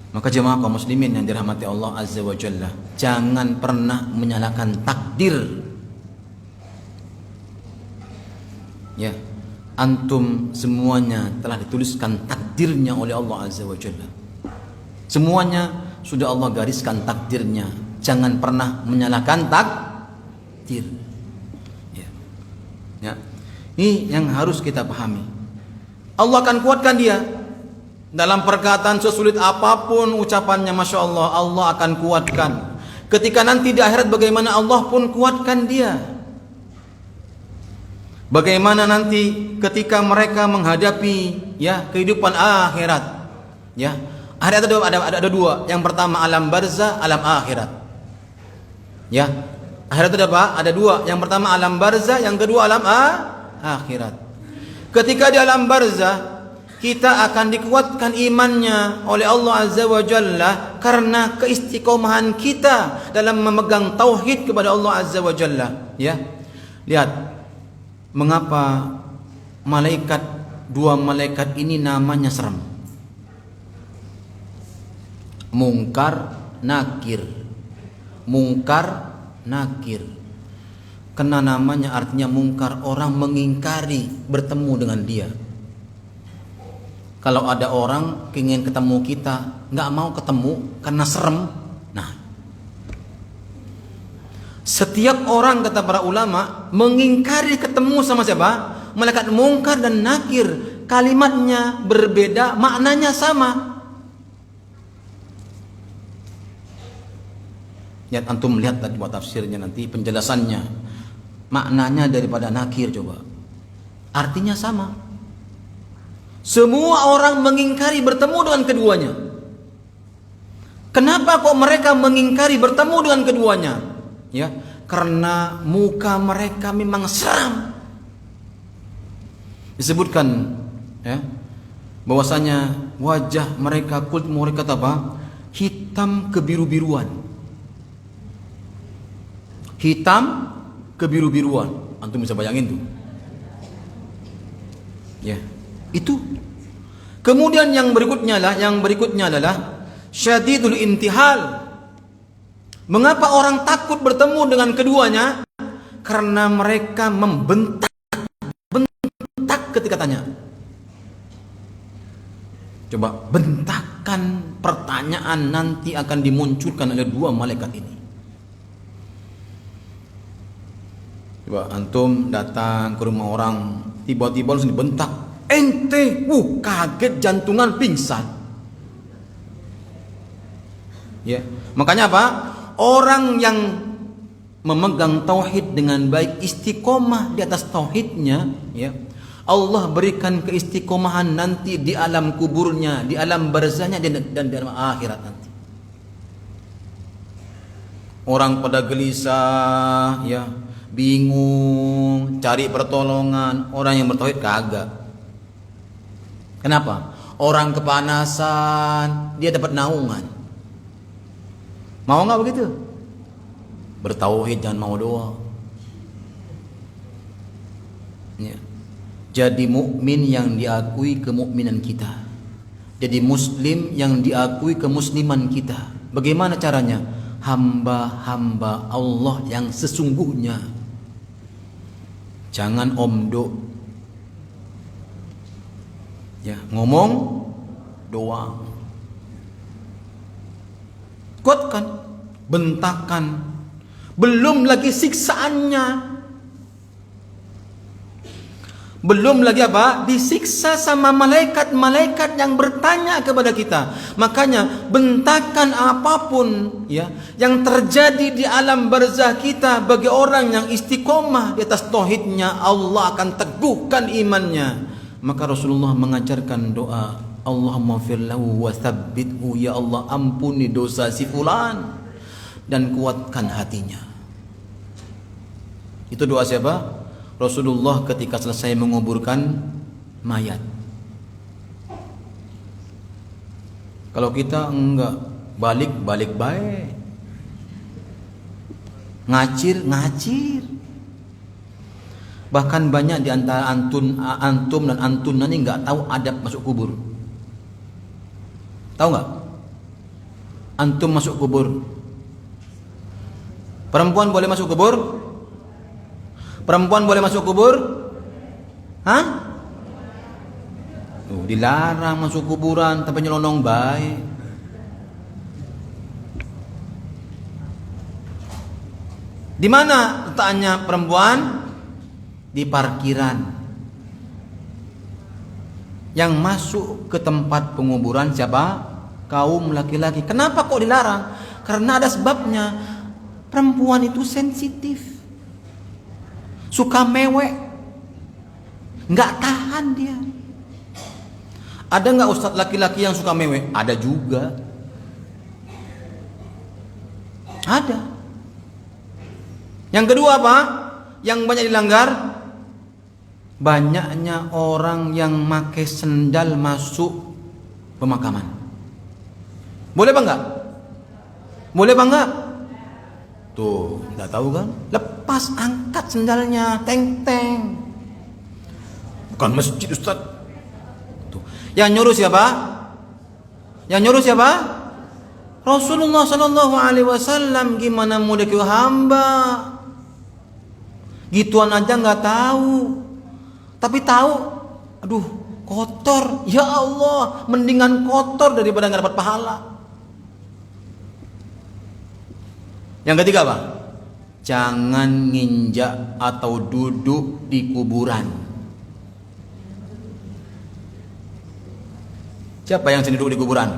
Maka jemaah kaum muslimin yang dirahmati Allah Azza wa Jalla, jangan pernah menyalahkan takdir. Ya, antum semuanya telah dituliskan takdirnya oleh Allah Azza wa Jalla. Semuanya sudah Allah gariskan takdirnya. Jangan pernah menyalahkan takdir. Ya. Ya. Ini yang harus kita pahami. Allah akan kuatkan dia. Dalam perkataan sesulit apapun ucapannya, Masya Allah, Allah akan kuatkan. Ketika nanti di akhirat bagaimana, Allah pun kuatkan dia. Bagaimana nanti ketika mereka menghadapi ya kehidupan akhirat. Ya, akhirat ada dua. Yang pertama alam barzah, alam akhirat. Ya, akhirat ada apa? Ada dua. Yang pertama alam barzah, yang kedua alam akhirat. Ketika di alam barzah, kita akan dikuatkan imannya oleh Allah Azza wa Jalla karena keistiqomahan kita dalam memegang tauhid kepada Allah Azza wa Jalla. Ya, lihat mengapa dua malaikat ini namanya serem. Mungkar, nakir. Mungkar, nakir. Karena namanya artinya mungkar, orang mengingkari bertemu dengan dia. Kalau ada orang ingin ketemu kita, nggak mau ketemu karena serem. Nah, setiap orang, kata para ulama, mengingkari ketemu sama siapa? Malaikat mungkar dan nakir. Kalimatnya berbeda, maknanya sama. Ya, antum melihat tadi buat tafsirnya nanti, penjelasannya, maknanya daripada nakir coba. Artinya sama. Semua orang mengingkari bertemu dengan keduanya. Kenapa kok mereka mengingkari bertemu dengan keduanya? Ya, karena muka mereka memang seram. Disebutkan ya, bahwasanya wajah mereka, kulit mereka apa? Hitam kebiru-biruan. Hitam kebiru-biruan. Antum bisa bayangin tuh. Ya. Itu. Kemudian yang berikutnya adalah syadidul intihal. Mengapa orang takut bertemu dengan keduanya? Karena mereka membentak ketika tanya. Coba bentakan pertanyaan nanti akan dimunculkan oleh dua malaikat ini. Coba antum datang ke rumah orang, tiba-tiba langsung dibentak. Ente, kaget, jantungan, pingsan. Ya, makanya apa? Orang yang memegang tauhid dengan baik, istiqomah di atas tauhidnya, ya, Allah berikan keistiqomahan nanti di alam kuburnya, di alam barzahnya dan di alam akhirat nanti. Orang pada gelisah, ya, bingung, cari pertolongan. Orang yang bertauhid kagak. Kenapa? Orang kepanasan, dia dapat naungan. Mau nggak begitu? Bertauhid jangan mau doang. Ya. Jadi mukmin yang diakui kemukminan kita. Jadi muslim yang diakui kemusliman kita. Bagaimana caranya? Hamba-hamba Allah yang sesungguhnya. Jangan omdo. Ya, ngomong doang. Kuatkan, bentakan, belum lagi siksaannya. Belum lagi apa? Disiksa sama malaikat-malaikat yang bertanya kepada kita. Makanya bentakan apapun ya yang terjadi di alam barzah kita bagi orang yang istiqomah di atas tauhidnya, Allah akan teguhkan imannya. Maka Rasulullah mengajarkan doa, Allahumma firlahu wa tsabbithu, ya Allah ampuni dosa si fulan dan kuatkan hatinya. Itu doa siapa? Rasulullah ketika selesai menguburkan mayat. Kalau kita enggak, balik baik, ngacir. Bahkan banyak di antara antum dan antunan ini enggak tahu adab masuk kubur. Tahu enggak? Antum masuk kubur. Perempuan boleh masuk kubur? Perempuan boleh masuk kubur? Hah? Dilarang masuk kuburan, tapi nyelonong baik. Di mana letaknya perempuan? Di parkiran. Yang masuk ke tempat penguburan siapa? Kaum laki-laki. Kenapa kok dilarang? Karena ada sebabnya. Perempuan itu sensitif, suka mewek, nggak tahan dia. Ada nggak ustadz laki-laki yang suka mewek? Ada juga. Ada. Yang kedua apa? Yang banyak dilanggar? Banyaknya orang yang pakai sendal masuk pemakaman. Boleh apa enggak? Boleh apa enggak? Tuh, enggak tahu kan? Lepas, angkat sendalnya, teng-teng. Bukan masjid Ustaz. Tuh. Yang nyuruh siapa? Yang nyuruh siapa? Rasulullah sallallahu alaihi wasallam. Gimana mau dikira hamba? Gituan aja enggak tahu. Tapi tahu, aduh, kotor. Ya Allah, mendingan kotor daripada enggak dapat pahala. Yang ketiga apa? Jangan nginjak atau duduk di kuburan. Siapa yang sering duduk di kuburan?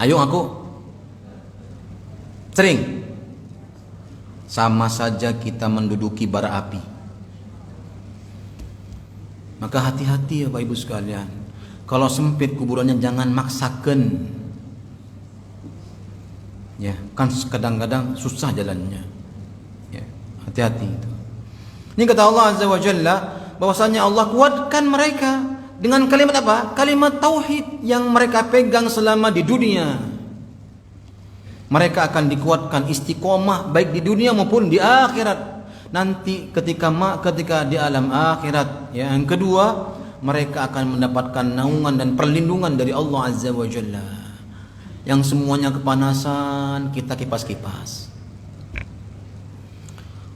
Ayo aku. Sering. Sama saja kita menduduki bara api. Maka hati-hati ya Bapak Ibu sekalian. Kalau sempit kuburannya jangan maksakan. Ya, kan kadang-kadang susah jalannya. Ya, hati-hati itu. Ini kata Allah Azza wa Jalla bahwasanya Allah kuatkan mereka dengan kalimat apa? Kalimat tauhid yang mereka pegang selama di dunia. Mereka akan dikuatkan istiqomah baik di dunia maupun di akhirat. Nanti ketika di alam akhirat, ya, yang kedua, mereka akan mendapatkan naungan dan perlindungan dari Allah Azza wa Jalla. Yang semuanya kepanasan, kita kipas-kipas.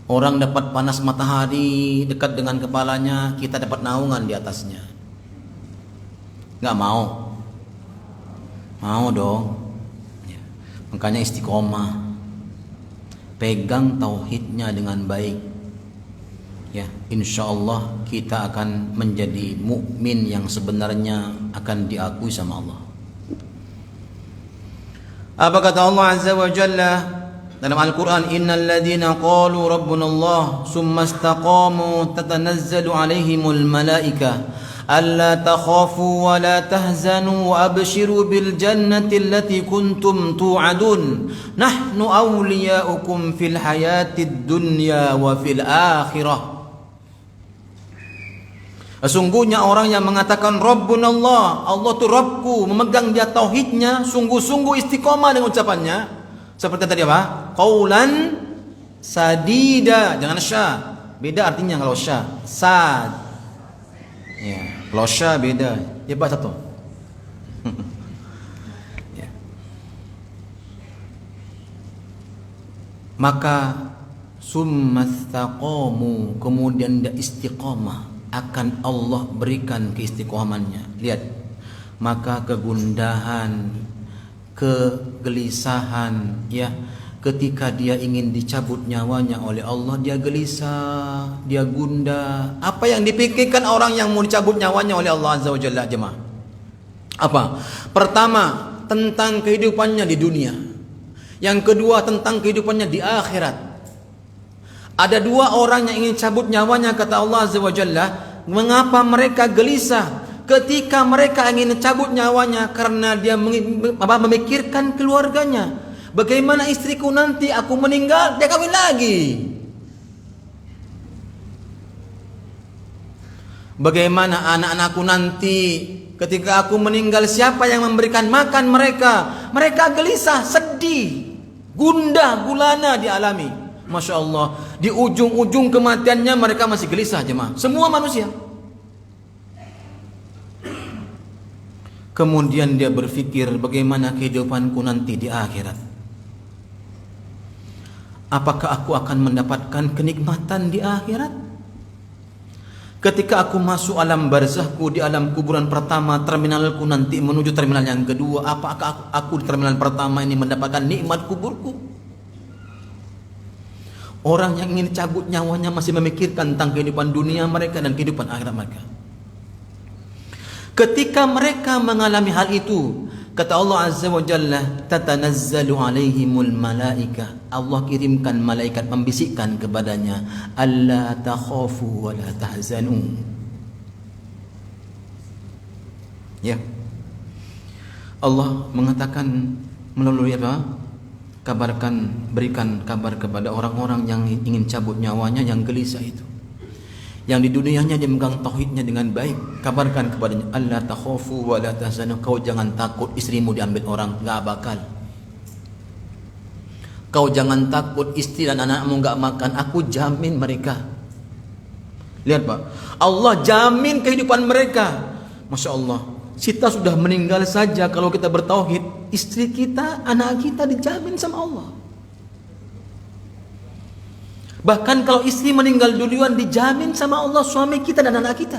Orang dapat panas matahari dekat dengan kepalanya, kita dapat naungan di atasnya. Nggak mau? Mau dong. Ya. Makanya istiqomah. Pegang tauhidnya dengan baik. Ya, insya Allah kita akan menjadi mukmin yang sebenarnya akan diakui sama Allah. Apa kata Allah Azza wa Jalla dalam Al-Quran? Innal ladhina qalu rabbuna Allah summa istaqamu tatanazzalu alaihimul malaika alla takhafu wa la tahzanu wa abshiru bil jannati allati kuntum tu'adun nahnu awliyaukum fil hayatid dunya wa fil akhirah. Sesungguhnya orang yang mengatakan Rabbuna Allah, Allah itu Rabbku, memegang dia tauhidnya, sungguh-sungguh istiqomah dengan ucapannya. Seperti tadi apa? Qaulan sadida, jangan syah. Beda artinya kalau syah. Sad. Ya, kalau syah beda. Ya baca satu. Ya. Maka summastaqamu, kemudian dia istiqomah, akan Allah berikan keistiqomahannya. Lihat, maka kegundahan, kegelisahan, ya. Ketika dia ingin dicabut nyawanya oleh Allah, dia gelisah, dia gundah. Apa yang dipikirkan orang yang mau dicabut nyawanya oleh Allah Azza wa Jalla, jemaah? Apa? Pertama, tentang kehidupannya di dunia. Yang kedua, tentang kehidupannya di akhirat. Ada dua orang yang ingin cabut nyawanya, kata Allah Azza wa Jalla. Mengapa mereka gelisah ketika mereka ingin cabut nyawanya? Karena dia memikirkan keluarganya. Bagaimana istriku nanti aku meninggal, dia kawin lagi. Bagaimana anak-anakku nanti ketika aku meninggal, siapa yang memberikan makan mereka? Mereka gelisah, sedih, gundah, gulana dialami. Masya Allah, di ujung-ujung kematiannya mereka masih gelisah, jemaah. Semua manusia. Kemudian dia berpikir, bagaimana kehidupanku nanti di akhirat? Apakah aku akan mendapatkan kenikmatan di akhirat? Ketika aku masuk alam barzahku, di alam kuburan pertama, terminalku nanti menuju terminal yang kedua, apakah aku di terminal pertama ini mendapatkan nikmat kuburku? Orang yang ingin cabut nyawanya masih memikirkan tentang kehidupan dunia mereka dan kehidupan akhirat mereka. Ketika mereka mengalami hal itu, kata Allah Azza wa Jalla, tatanazzalu alaihimul malaika. Allah kirimkan malaikat membisikkan kepadanya, alla takhafu wa la tahzanu. Ya. Allah mengatakan melalui apa? Berikan kabar kepada orang-orang yang ingin cabut nyawanya, yang gelisah itu. Yang di dunianya dia memegang tauhidnya dengan baik, kabarkan kepadanya, alla takhafu wa la tahzanu. Kau jangan takut istrimu diambil orang, enggak bakal. Kau jangan takut istri dan anakmu enggak makan, aku jamin mereka. Lihat Pak, Allah jamin kehidupan mereka. Masya Allah, kita sudah meninggal saja, kalau kita bertauhid, istri kita, anak kita dijamin sama Allah. Bahkan kalau istri meninggal duluan, dijamin sama Allah suami kita dan anak kita.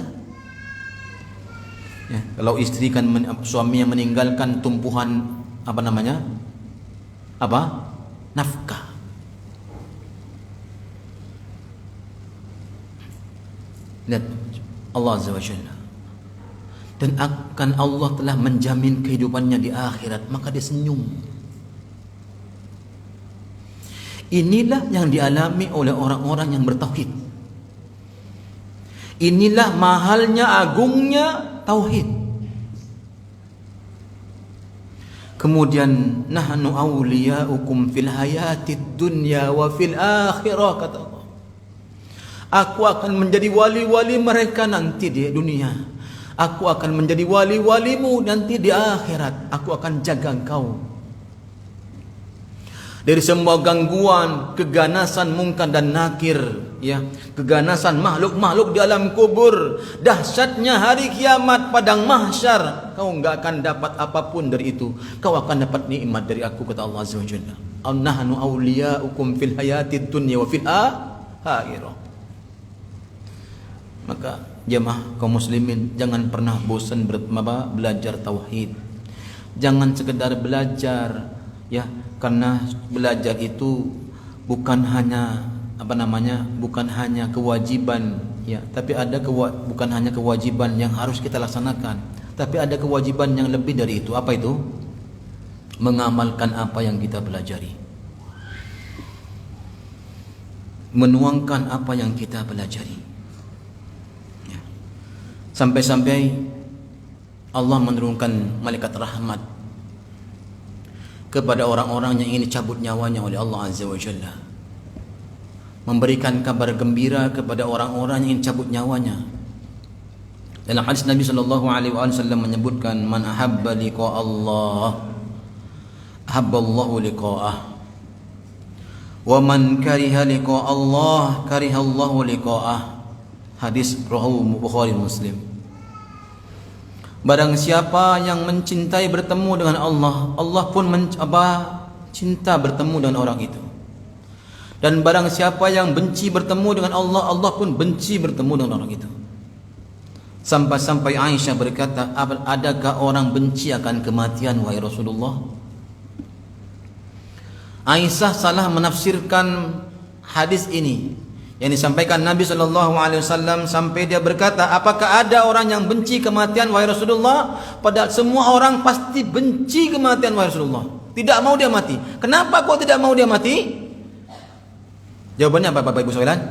Ya, kalau istri kan suami yang meninggalkan tumpuhan apa namanya? Apa? Nafkah. Lihat Allah Azza wa Jalla. Dan akan Allah telah menjamin kehidupannya di akhirat, maka dia senyum. Inilah yang dialami oleh orang-orang yang bertauhid. Inilah mahalnya, agungnya tauhid. Kemudian nahnu awliyaukum fil hayatid dunya wa fil akhirah, kata Allah. Aku akan menjadi wali-wali mereka nanti di dunia. Aku akan menjadi wali-walimu nanti di akhirat. Aku akan jaga engkau dari semua gangguan, keganasan mungkar dan nakir, ya, keganasan makhluk-makhluk di alam kubur, dahsyatnya hari kiamat padang mahsyar. Kau enggak akan dapat apapun dari itu. Kau akan dapat nikmat dari aku, kata Allah Azza wa Jalla. Nahnu awliyaukum fil hayatid dunya wa fil akhirah. Maka jemaah kaum muslimin, jangan pernah bosan belajar tauhid. Jangan sekedar belajar, ya, karena belajar itu bukan hanya bukan hanya kewajiban, ya, tapi ada bukan hanya kewajiban yang harus kita laksanakan, tapi ada kewajiban yang lebih dari itu. Apa itu? Mengamalkan apa yang kita pelajari, menuangkan apa yang kita pelajari, ya. Sampai-sampai Allah menurunkan malaikat rahmat kepada orang-orang yang ingin dicabut nyawanya oleh Allah Azza wa Jalla, memberikan kabar gembira kepada orang-orang yang ingin cabut nyawanya. Dalam hadis Nabi sallallahu alaihi wasallam menyebutkan, man ahabba liqa Allah ahabballahu liqa'ah, wa man kariha liqa Allah karihallahu liqa'ah. Hadis riwayat Bukhari Muslim. Barang siapa yang mencintai bertemu dengan Allah, Allah pun cinta bertemu dengan orang itu. Dan barang siapa yang benci bertemu dengan Allah, Allah pun benci bertemu dengan orang itu. Sampai-sampai Aisyah berkata, adakah orang benci akan kematian wahai Rasulullah? Aisyah salah menafsirkan hadis ini yang disampaikan Nabi SAW sampai dia berkata, apakah ada orang yang benci kematian wahai Rasulullah? Padahal semua orang pasti benci kematian wahai Rasulullah. Tidak mau dia mati. Kenapa kau tidak mau dia mati? Jawabannya apa Bapak Ibu sekalian?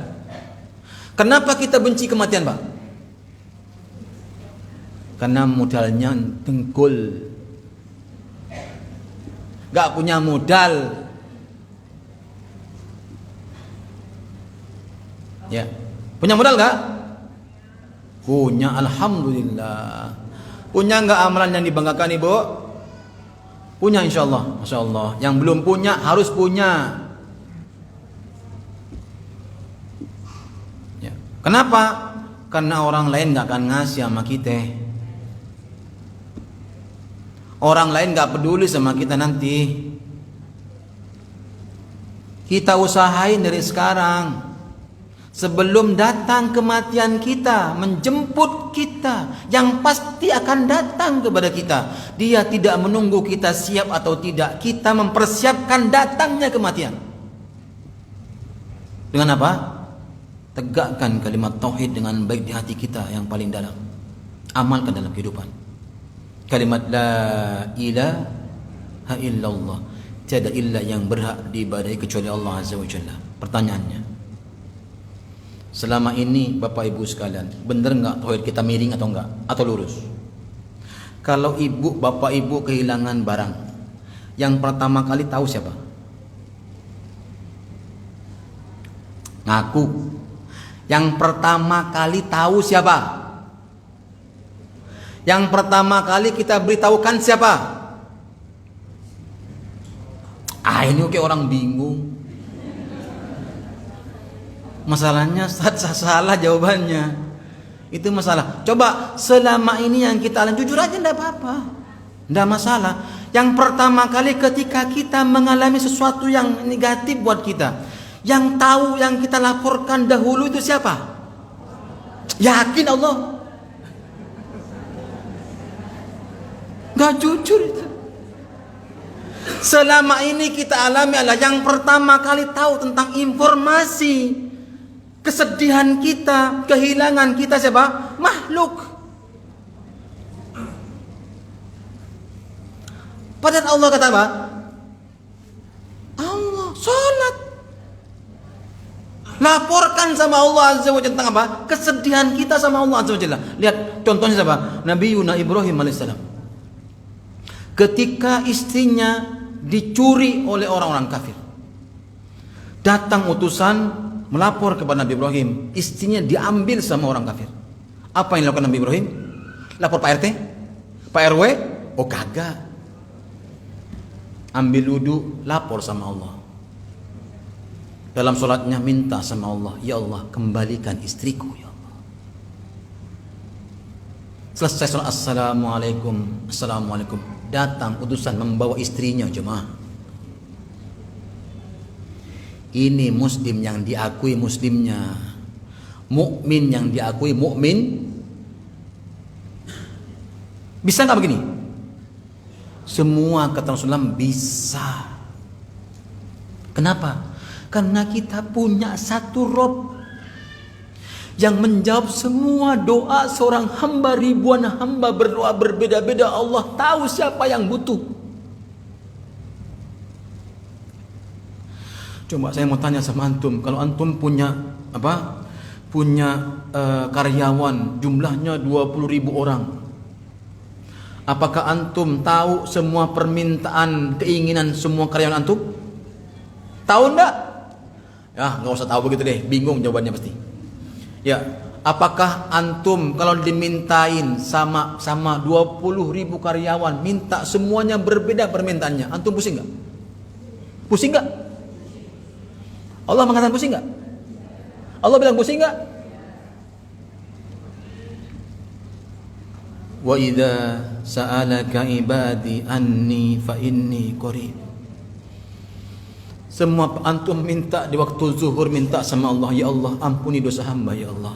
Kenapa kita benci kematian, Pak? Karena modalnya dengkul, gak punya modal. Ya, punya modal gak? Punya, alhamdulillah. Punya gak amalan yang dibanggakan Ibu? Punya insyaallah, masya Allah. Yang belum punya harus punya. Ya. Kenapa? Karena orang lain gak akan ngasih sama kita. Orang lain gak peduli sama kita nanti. Kita usahain dari sekarang, sebelum datang kematian kita, menjemput kita, yang pasti akan datang kepada kita. Dia tidak menunggu kita siap atau tidak. Kita mempersiapkan datangnya kematian. Dengan apa? Tegakkan kalimat tauhid dengan baik di hati kita yang paling dalam. Amalkan dalam kehidupan. Kalimat la ilaha illallah. Tiada ilah yang berhak diibadahi kecuali Allah Azza wa Jalla. Pertanyaannya, selama ini Bapak Ibu sekalian, benar enggak tauhid kita miring atau enggak? Atau lurus? Kalau ibu, Bapak Ibu kehilangan barang, yang pertama kali tahu siapa? Ngaku. Yang pertama kali tahu siapa? Yang pertama kali kita beritahukan siapa? Ini kayak orang bingung. Masalahnya salah jawabannya. Itu masalah. Coba selama ini yang kita alami, jujur aja enggak apa-apa. Enggak masalah. Yang pertama kali ketika kita mengalami sesuatu yang negatif buat kita, yang tahu, yang kita laporkan dahulu itu siapa? Yakin Allah? Enggak jujur itu. Selama ini kita alami adalah yang pertama kali tahu tentang informasi kesedihan kita, kehilangan kita siapa? Makhluk. Padahal Allah kata apa? Allah, sholat. Laporkan sama Allah Azza wa Jalla tentang apa? Kesedihan kita sama Allah Azza wa Jalla. Lihat contohnya siapa? Nabi Ibrahim alaihissalam. Ketika istrinya dicuri oleh orang-orang kafir, datang utusan melapor kepada Nabi Ibrahim, istrinya diambil sama orang kafir. Apa yang dilakukan Nabi Ibrahim? Lapor Pak RT? Pak RW? Oh kagak. Ambil wudu, lapor sama Allah. Dalam sholatnya minta sama Allah, ya Allah kembalikan istriku ya Allah. Selesai sholat, assalamualaikum, assalamualaikum. Datang utusan membawa istrinya, jemaah. Ini muslim yang diakui muslimnya, mukmin yang diakui mukmin. Bisa nggak begini? Semua kata Rasulullah bisa. Kenapa? Karena kita punya satu Rob yang menjawab semua doa seorang hamba. Ribuan hamba berdoa berbeda-beda, Allah tahu siapa yang butuh. Coba saya mau tanya sama antum, kalau antum punya apa? Punya karyawan jumlahnya 20.000 orang. Apakah antum tahu semua permintaan, keinginan semua karyawan antum? Tahu enggak? Ya, enggak usah tahu begitu deh, bingung jawabannya pasti. Ya, apakah antum kalau dimintain sama 20.000 karyawan, minta semuanya berbeda permintaannya, antum pusing enggak? Pusing enggak? Allah mengatakan pusing enggak? Allah bilang pusing enggak? Wa idza sa'alaka ibadi anni fa inni qarib. Semua antum minta di waktu zuhur, minta sama Allah, ya Allah ampuni dosa hamba ya Allah.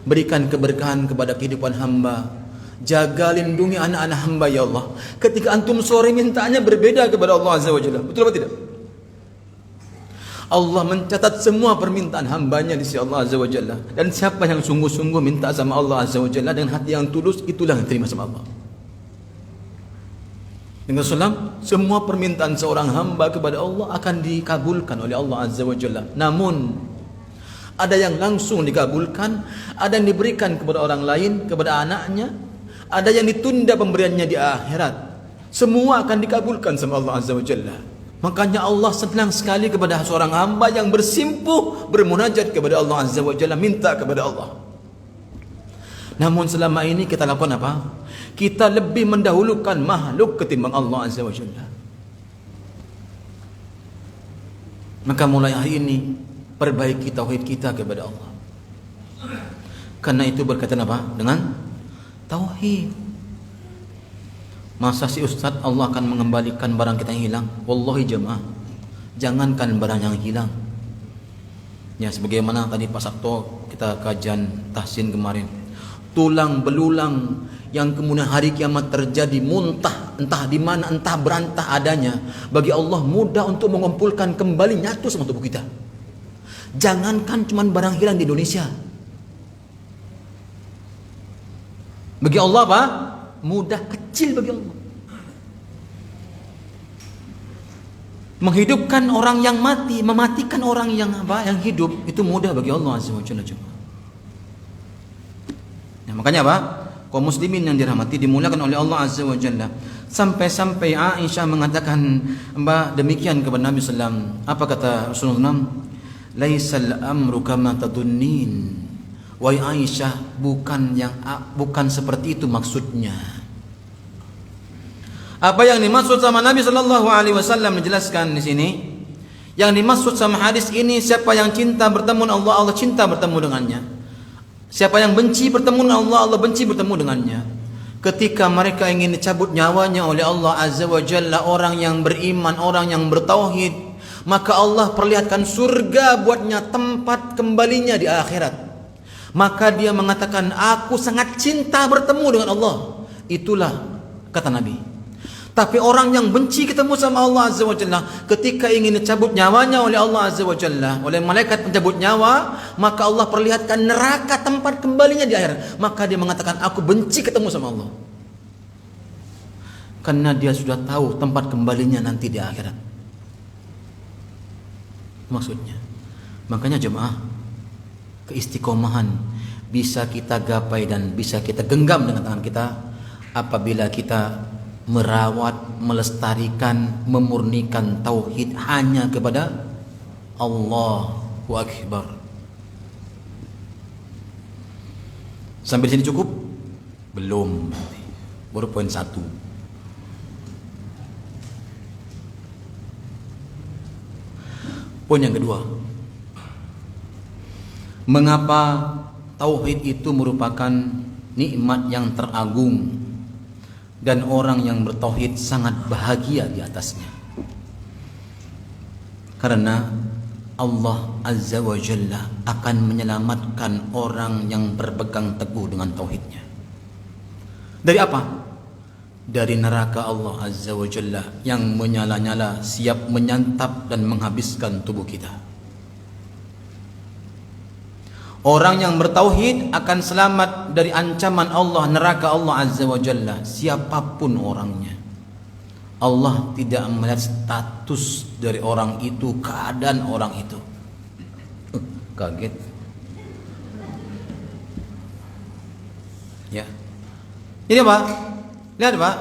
Berikan keberkahan kepada kehidupan hamba. Jaga lindungi anak-anak hamba ya Allah. Ketika antum sore mintanya berbeda kepada Allah Azza wa Jalla. Betul apa tidak? Allah mencatat semua permintaan hambanya di sisi Allah Azza wa Jalla. Dan siapa yang sungguh-sungguh minta sama Allah Azza wa Jalla dengan hati yang tulus, itulah yang terima sama Allah. Dengan salam, semua permintaan seorang hamba kepada Allah akan dikabulkan oleh Allah Azza wa Jalla. Namun ada yang langsung dikabulkan, ada yang diberikan kepada orang lain, kepada anaknya, ada yang ditunda pemberiannya di akhirat. Semua akan dikabulkan sama Allah Azza wa Jalla. Makanya Allah senang sekali kepada seorang hamba yang bersimpuh bermunajat kepada Allah Azza wa Jalla, minta kepada Allah. Namun selama ini kita lakukan apa? Kita lebih mendahulukan makhluk ketimbang Allah Azza wa Jalla. Maka mulai hari ini perbaiki tauhid kita kepada Allah. Karena itu berkaitan apa? Dengan tauhid. Masa si ustaz Allah akan mengembalikan barang kita yang hilang? Wallahi jemaah, jangankan barang yang hilang. Ya, sebagaimana tadi Pak Sabto kita kajian tahsin kemarin, tulang belulang yang kemudian hari kiamat terjadi muntah entah di mana, entah berantah adanya, bagi Allah mudah untuk mengumpulkan kembali nyatu sama tubuh kita. Jangankan cuma barang hilang di Indonesia, bagi Allah apa? Mudah, kecil bagi Allah. Menghidupkan orang yang mati, mematikan orang yang apa? Yang hidup, itu mudah bagi Allah Azza wa Jalla. Nah, makanya apa? Kaum muslimin yang dirahmati, dimuliakan oleh Allah Azza wa Jalla. Sampai-sampai Aisyah mengatakan demikian kepada Nabi sallallahu alaihi wasallam. Apa kata Rasulullah? Laisal amru kama tadunnin. Wahai Aisyah, bukan seperti itu maksudnya. Apa yang dimaksud sama Nabi sallallahu alaihi wasallam menjelaskan di sini, yang dimaksud sama hadis ini, siapa yang cinta bertemu dengan Allah, Allah cinta bertemu dengannya. Siapa yang benci bertemu dengan Allah, Allah benci bertemu dengannya. Ketika mereka ingin dicabut nyawanya oleh Allah Azza wa Jalla, orang yang beriman, orang yang bertauhid, maka Allah perlihatkan surga buatnya, tempat kembalinya di akhirat. Maka dia mengatakan, aku sangat cinta bertemu dengan Allah. Itulah kata Nabi. Tapi orang yang benci ketemu sama Allah Azza wa Jalla, ketika ingin dicabut nyawanya oleh Allah Azza wa Jalla, oleh malaikat pencabut nyawa, maka Allah perlihatkan neraka tempat kembalinya di akhirat. Maka dia mengatakan, aku benci ketemu sama Allah. Karena dia sudah tahu tempat kembalinya nanti di akhirat. Maksudnya. Makanya jemaah, keistiqomahan bisa kita gapai dan bisa kita genggam dengan tangan kita apabila kita merawat, melestarikan, memurnikan tauhid hanya kepada Allahu Akbar. Sampai sini cukup? Belum. Baru poin 1. Poin yang kedua, mengapa tauhid itu merupakan nikmat yang teragung dan orang yang bertauhid sangat bahagia di atasnya? Karena Allah Azza wa Jalla akan menyelamatkan orang yang berpegang teguh dengan tauhidnya. Dari apa? Dari neraka Allah Azza wa Jalla yang menyala-nyala, siap menyantap dan menghabiskan tubuh kita. Orang yang bertauhid akan selamat dari ancaman Allah, neraka Allah Azza wa Jalla, siapapun orangnya. Allah tidak melihat status dari orang itu, keadaan orang itu. Kaget. Ya. Ini Pak, lihat Pak.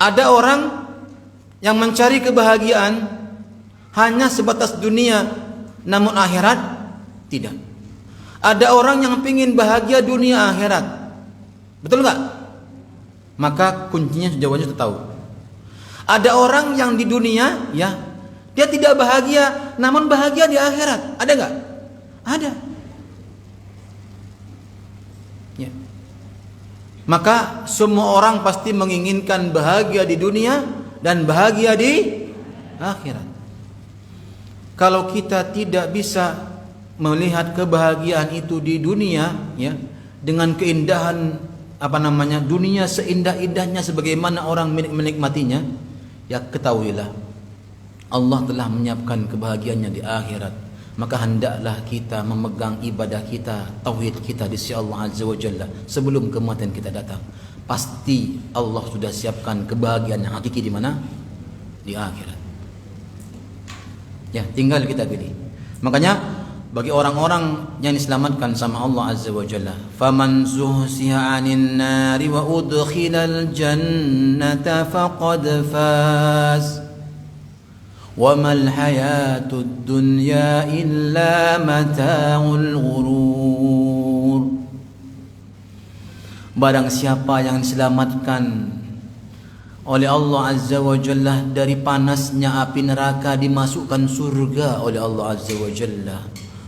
Ada orang yang mencari kebahagiaan hanya sebatas dunia, namun akhirat tidak. Ada orang yang ingin bahagia dunia akhirat. Betul nggak? Maka kuncinya jawabannya sudah tahu. Ada orang yang di dunia, ya, dia tidak bahagia, namun bahagia di akhirat. Ada nggak? Ada. Ya. Maka semua orang pasti menginginkan bahagia di dunia dan bahagia di akhirat. Kalau kita tidak bisa melihat kebahagiaan itu di dunia, ya, dengan keindahan dunia seindah-indahnya sebagaimana orang menikmatinya, ya ketahuilah Allah telah menyiapkan kebahagiaannya di akhirat. Maka hendaklah kita memegang ibadah kita, tauhid kita di sisi Allah Azza wa Jalla sebelum kematian kita datang. Pasti Allah sudah siapkan kebahagiaan yang hakiki di mana? Di akhirat. Ya, tinggal kita pilih. Makanya bagi orang-orang yang diselamatkan sama Allah Azza wa Jalla, faman zuhsiha 'anil nari wa udkhilal jannata faqad faz. Wa mal hayatud dunya illa mata'ul ghurur. Barang siapa yang diselamatkan oleh Allah Azza wa Jalla dari panasnya api neraka, dimasukkan surga oleh Allah Azza wa Jalla,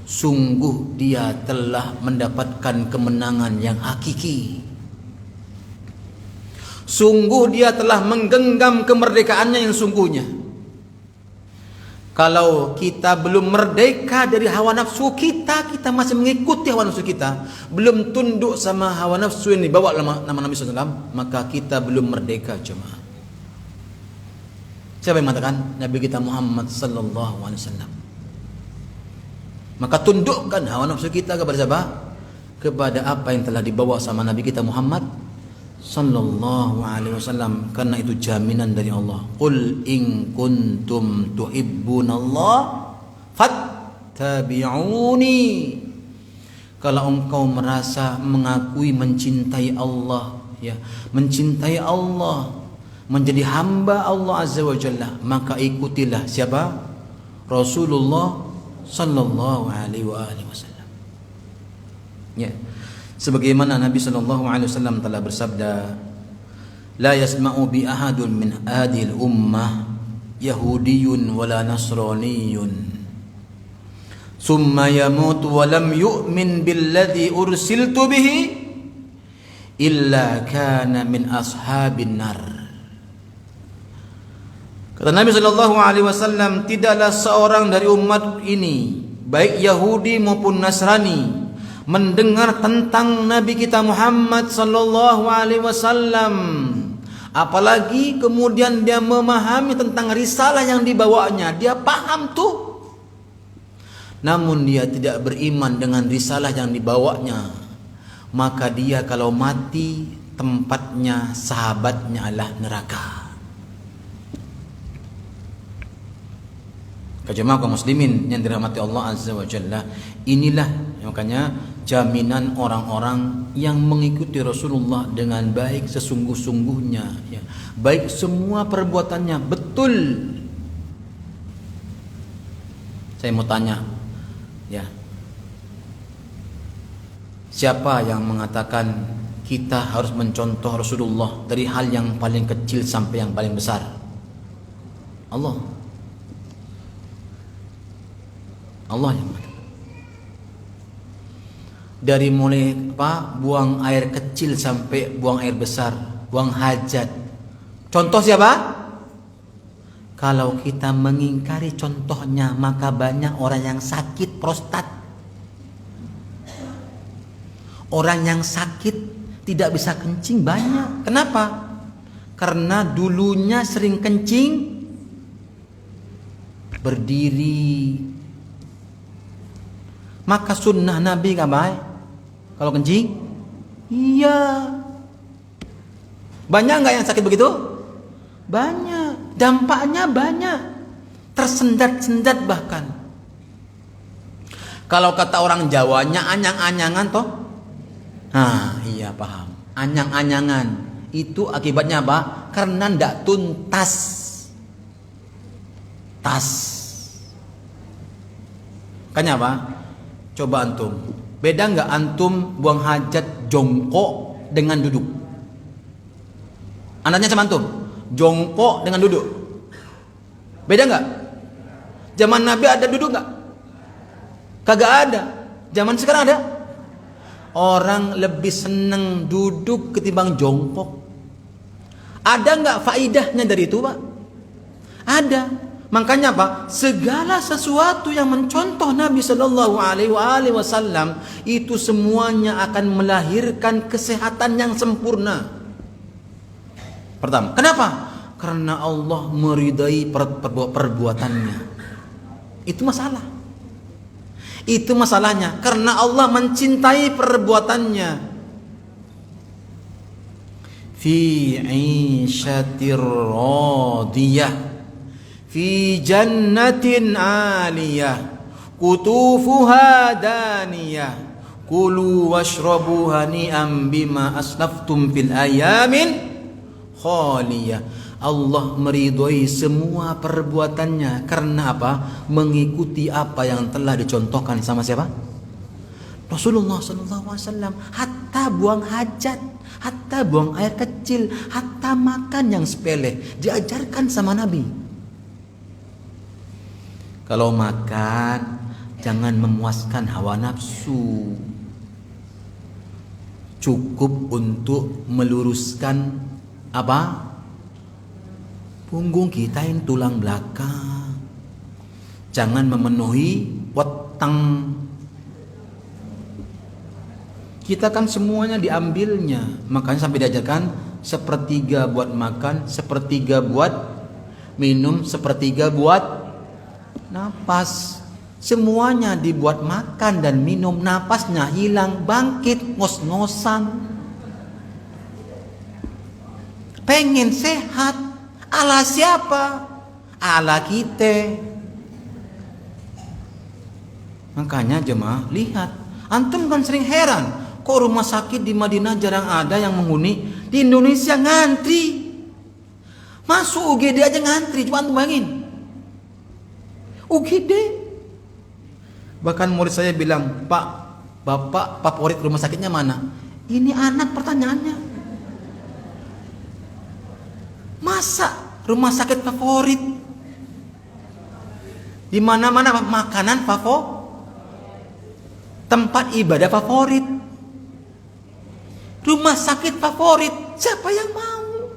sungguh dia telah mendapatkan kemenangan yang hakiki. Sungguh dia telah menggenggam kemerdekaannya yang sungguhnya. Kalau kita belum merdeka dari hawa nafsu kita masih mengikuti hawa nafsu kita, belum tunduk sama hawa nafsu yang dibawa nama Nabi SAW, maka kita belum merdeka jemaah. Siapa yang mengatakan? Nabi kita Muhammad sallallahu alaihi wasallam. Maka tundukkan hawa nafsu kita kepada siapa? Kepada apa yang telah dibawa sama Nabi kita Muhammad sallallahu alaihi wasallam, karena itu jaminan dari Allah. Qul in kuntum tuhibbunallah fattabi'uni. Kalau engkau merasa mengakui mencintai Allah, ya, mencintai Allah, menjadi hamba Allah Azza wa Jalla, maka ikutilah siapa? Rasulullah sallallahu alaihi wasallam. Ya. Sebagaimana Nabi sallallahu alaihi wasallam telah bersabda, la yasma'u bi ahadun min hadhil ummah yahudiyyun wala nasraniyyun summa yamut wa lam yu'min billadhi ursiltu bihi illa kana min ashabin nar. Kata Nabi sallallahu alaihi wasallam, tidaklah seorang dari umat ini, baik Yahudi maupun Nasrani, mendengar tentang Nabi kita Muhammad sallallahu alaihi wasallam, apalagi kemudian dia memahami tentang risalah yang dibawanya, dia paham tuh, namun dia tidak beriman dengan risalah yang dibawanya, maka dia kalau mati tempatnya, sahabatnya adalah neraka. Jemaah kaum muslimin yang dirahmati Allah Azza wa Jalla, inilah makanya jaminan orang-orang yang mengikuti Rasulullah dengan baik sesungguh-sungguhnya, ya. Baik semua perbuatannya betul. Saya mau tanya, ya, siapa yang mengatakan kita harus mencontoh Rasulullah dari hal yang paling kecil sampai yang paling besar? Allah yang mengatakan. Dari mulai buang air kecil sampai buang air besar, buang hajat. Contoh siapa? Kalau kita mengingkari contohnya, maka banyak orang yang sakit prostat. Orang yang sakit tidak bisa kencing banyak. Kenapa? Karena dulunya sering kencing berdiri. Maka sunnah Nabi gak baik kalau kencing? Iya. Banyak gak yang sakit begitu? Banyak. Dampaknya banyak. Tersendat-sendat bahkan. Kalau kata orang Jawanya anyang-anyangan toh? Nah iya paham. Anyang-anyangan itu akibatnya apa? Karena ndak tuntas. Makanya apa? Coba antum, beda nggak antum buang hajat jongkok dengan duduk? Anaknya sama antum, jongkok dengan duduk, beda nggak? Zaman Nabi ada duduk nggak? Kagak ada. Zaman sekarang ada. Orang lebih seneng duduk ketimbang jongkok. Ada nggak faidahnya dari itu, Pak? Ada. Makanya apa? Segala sesuatu yang mencontoh Nabi Sallallahu Alaihi Wasallam itu semuanya akan melahirkan kesehatan yang sempurna. Pertama, kenapa? karena Allah meridai perbuatannya. Itu masalah. Itu masalahnya, karena Allah mencintai perbuatannya. Fi 'ishatir radiyah, fi jannatin 'aliyah, kutufuha daniyah, kulu washrabu hani'an bima aslaftum fil ayamin khaliyah. Allah meridhoi semua perbuatannya karena apa? Mengikuti apa yang telah dicontohkan sama siapa? Rasulullah SAW. Hatta buang hajat, hatta buang air kecil, hatta makan yang sepele diajarkan sama Nabi. Kalau makan jangan memuaskan hawa nafsu, cukup untuk meluruskan apa? Punggung kita yang tulang belakang. Jangan memenuhi weteng. Kita kan semuanya diambilnya. Makanya sampai diajarkan sepertiga buat makan, sepertiga buat minum, sepertiga buat napas. Semuanya dibuat makan dan minum, napasnya hilang, bangkit, ngos-ngosan. Pengen sehat. Ala siapa? Ala kita. Makanya jemaah lihat, antum kan sering heran, kok rumah sakit di Madinah jarang ada yang menghuni, di Indonesia ngantri. Masuk UGD aja ngantri, coba antum bayangin. UGD. Bahkan murid saya bilang, "Pak, Bapak favorit rumah sakitnya mana?" Ini anak pertanyaannya. Masa rumah sakit favorit? Di mana-mana makanan favorit, tempat ibadah favorit, rumah sakit favorit. Siapa yang mau?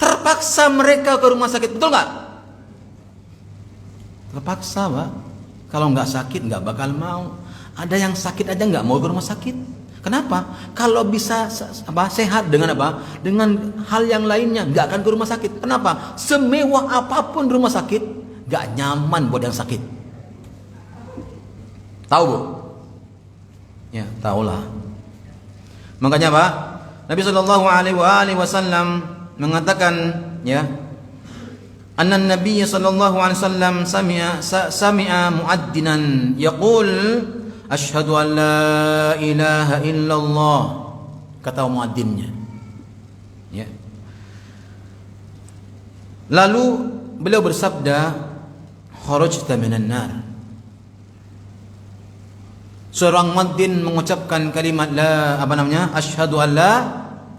Terpaksa mereka ke rumah sakit, betul nggak? Terpaksa, Pak. Kalau nggak sakit nggak bakal mau. Ada yang sakit aja nggak mau ke rumah sakit. Kenapa? Kalau bisa sehat dengan apa? Dengan hal yang lainnya, nggak akan ke rumah sakit. Kenapa? Semewah apapun rumah sakit, nggak nyaman buat yang sakit. Tahu, Bu? Ya, tahulah. Makanya apa? Nabi Shallallahu Alaihi Wasallam mengatakan, ya, anna Nabi Shallallahu Alaihi Wasallam sami'a muaddinan yaqul, asyhadu an la ilaha illallah, kata muadzzinnya. Ya. Lalu beliau bersabda, kharajta minan nar. Seorang muadzin mengucapkan kalimat asyhadu an la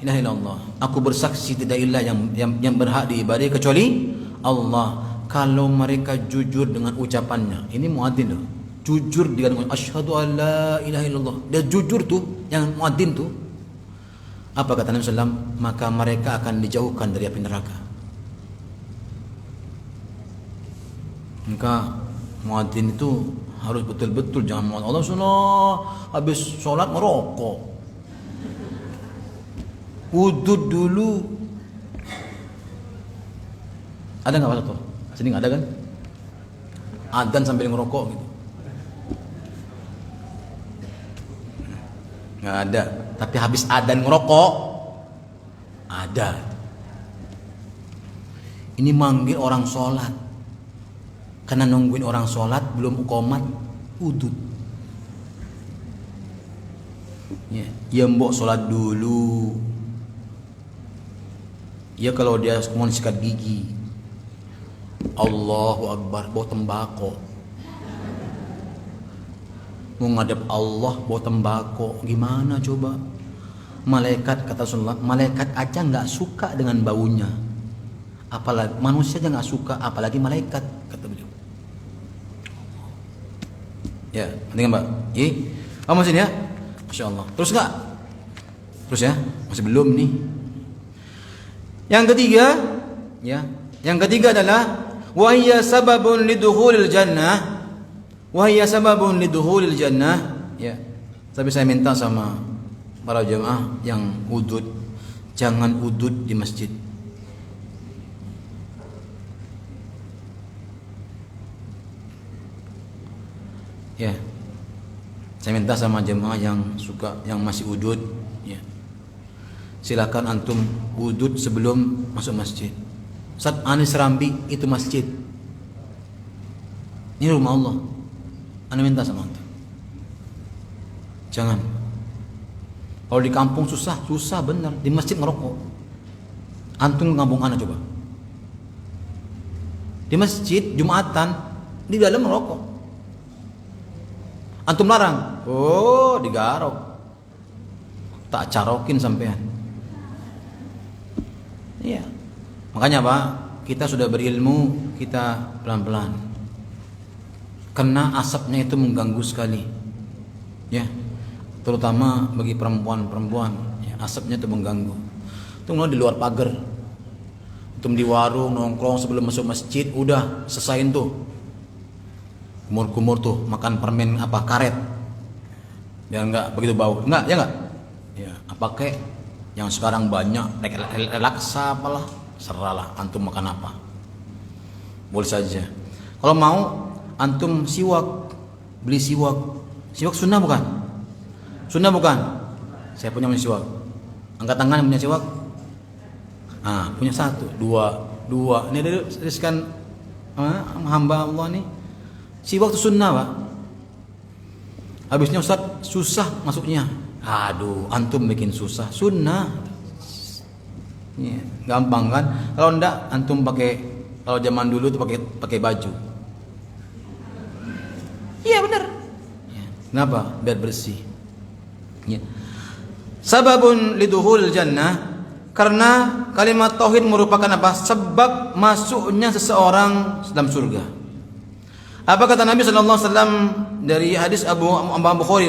ilaha illallah, aku bersaksi tidak ilah yang berhak diibadahi kecuali Allah. Kalau mereka jujur dengan ucapannya, ini muadzin loh. Jujur dengan asyhadu an la ilaha illallah, dia jujur tuh yang muadzin tuh. Apa kata Nabi SAW? Maka mereka akan dijauhkan dari api neraka. Maka muadzin itu harus betul-betul, jangan Allah sunnah habis sholat merokok. Wudud dulu. Ada nggak Pak? Sini nggak ada kan? Adzan sambil ngerokok gitu. Nggak ada. Tapi habis adzan ngerokok ada. Ini manggil orang sholat, karena nungguin orang sholat belum qomat udud. Ya mbok sholat dulu. Ya kalau dia mau sikat gigi, Allahu Akbar, bawa tembakau. Mau ngadep Allah bawa tembakau, gimana coba? Malaikat, kata Rasulullah, malaikat aja nggak suka dengan baunya, apalagi manusia aja nggak suka, apalagi malaikat, kata beliau. Ya, nanti Mbak. Kamu sini ya, Masya Allah. Terus nggak? Terus ya, masih belum nih. Yang ketiga, ya, yang ketiga adalah wahya sababun lidukhulil jannah. Wahya sababun lidukhulil jannah, ya. Tapi saya minta sama para jemaah yang udud, jangan udud di masjid. Ya. Saya minta sama jemaah yang masih udud, ya. Silakan antum udud sebelum masuk masjid. Ustaz, Anies Rambi itu masjid. Ini rumah Allah. Ana minta sama antum. Jangan. Kalau di kampung susah benar. Di masjid ngerokok. Antum ke kampung ana coba. Di masjid Jumatan di dalam ngerokok. Antum larang. Oh, digarok. Tak carokin sampean. Iya. Makanya Pak, kita sudah berilmu, kita pelan-pelan. Karena asapnya itu mengganggu sekali. Ya. Terutama bagi perempuan-perempuan, ya, asapnya itu mengganggu. Tunggu di luar pagar. Antum di warung nongkrong sebelum masuk masjid, udah selesain tuh. Kumur-kumur tuh makan permen karet. Biar enggak begitu bau. Enggak, ya enggak? Ya, apa kek yang sekarang banyak relaksa apalah, seralah antum makan apa. Boleh saja. Kalau mau antum siwak, beli siwak. Siwak sunnah bukan? Sunnah bukan? Saya punya siwak. Angkat tangan yang punya siwak. Punya 1, 2. Ini ada riskan hamba Allah nih. Siwak itu sunnah Pak. Habisnya Ustaz susah masuknya. Aduh, antum bikin susah. Sunnah. Ya, gampang kan? Kalau enggak antum kalau zaman dulu tuh pakai baju. Iya benar. Ya, kenapa? Biar bersih. Ya. Sababun liduhul jannah, karena kalimat tauhid merupakan apa? Sebab masuknya seseorang dalam surga. Apa kata Nabi sallallahu alaihi wasallam dari hadis Abu Bukhari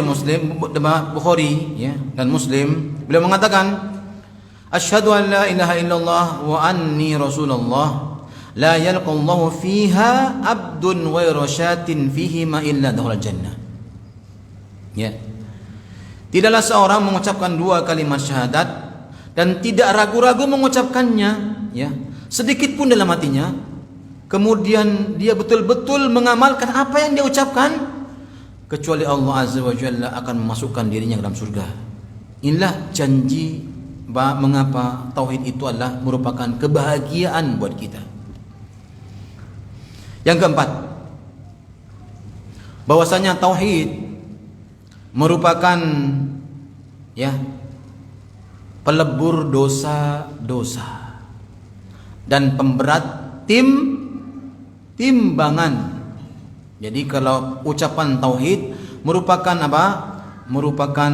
Bukhari ya dan Muslim, beliau mengatakan, asyhadu an la ilaha illallah wa anni rasulullah la yalqallahu fiha abdun ghairu syatin fihi ma illa dakhul jannah. Ya. Tidaklah seorang mengucapkan 2 kalimat syahadat dan tidak ragu-ragu mengucapkannya, ya, sedikit pun dalam hatinya. Kemudian dia betul-betul mengamalkan apa yang dia ucapkan, kecuali Allah Azza wa Jalla akan memasukkan dirinya ke dalam surga. Inilah janji mengapa tauhid itu adalah merupakan kebahagiaan buat kita. Yang keempat, bahwasanya tauhid merupakan ya pelebur dosa-dosa dan pemberat timbangan. Jadi kalau ucapan tauhid merupakan apa? Merupakan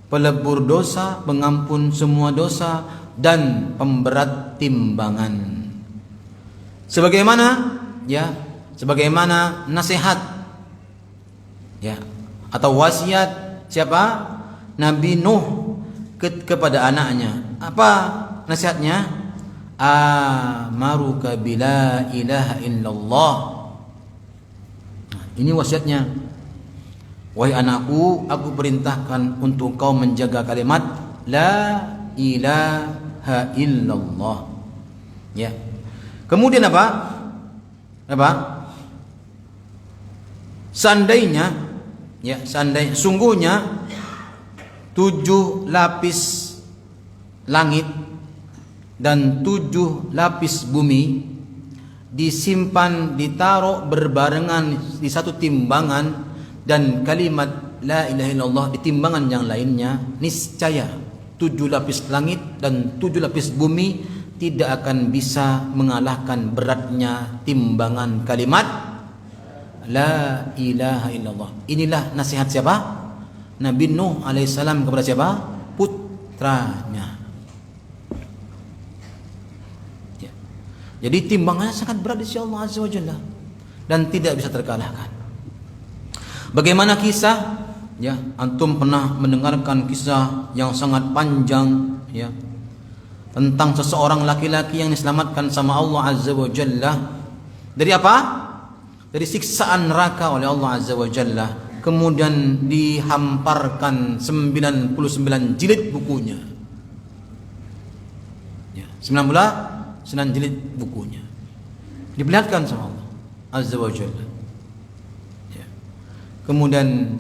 pelebur dosa, pengampun semua dosa dan pemberat timbangan. Sebagaimana nasihat ya atau wasiat siapa? Nabi Nuh kepada anaknya. Apa nasihatnya? Amaruka bila ilaha illallah. Ini wasiatnya. Wahai anakku, aku perintahkan untuk kau menjaga kalimat la ilaha illallah. Ya. Kemudian apa? Seandainya sungguhnya 7 lapis langit dan 7 lapis bumi disimpan, ditaruh berbarengan di satu timbangan, dan kalimat la ilaha illallah di timbangan yang lainnya, niscaya 7 lapis langit dan 7 lapis bumi tidak akan bisa mengalahkan beratnya timbangan kalimat la ilaha illallah. Inilah nasihat siapa? Nabi Nuh alaihissalam kepada siapa? Putranya. Jadi timbangannya sangat berat di sisi Allah Azza wa Jalla dan tidak bisa terkalahkan. Bagaimana kisah? Ya, antum pernah mendengarkan kisah yang sangat panjang ya tentang seseorang laki-laki yang diselamatkan sama Allah Azza wa Jalla dari apa? Dari siksaan neraka oleh Allah Azza wa Jalla. Kemudian dihamparkan 99 jilid bukunya. Ya, 9 jilid bukunya diperlihatkan sama Allah Azza wa Jalla. Ya. Kemudian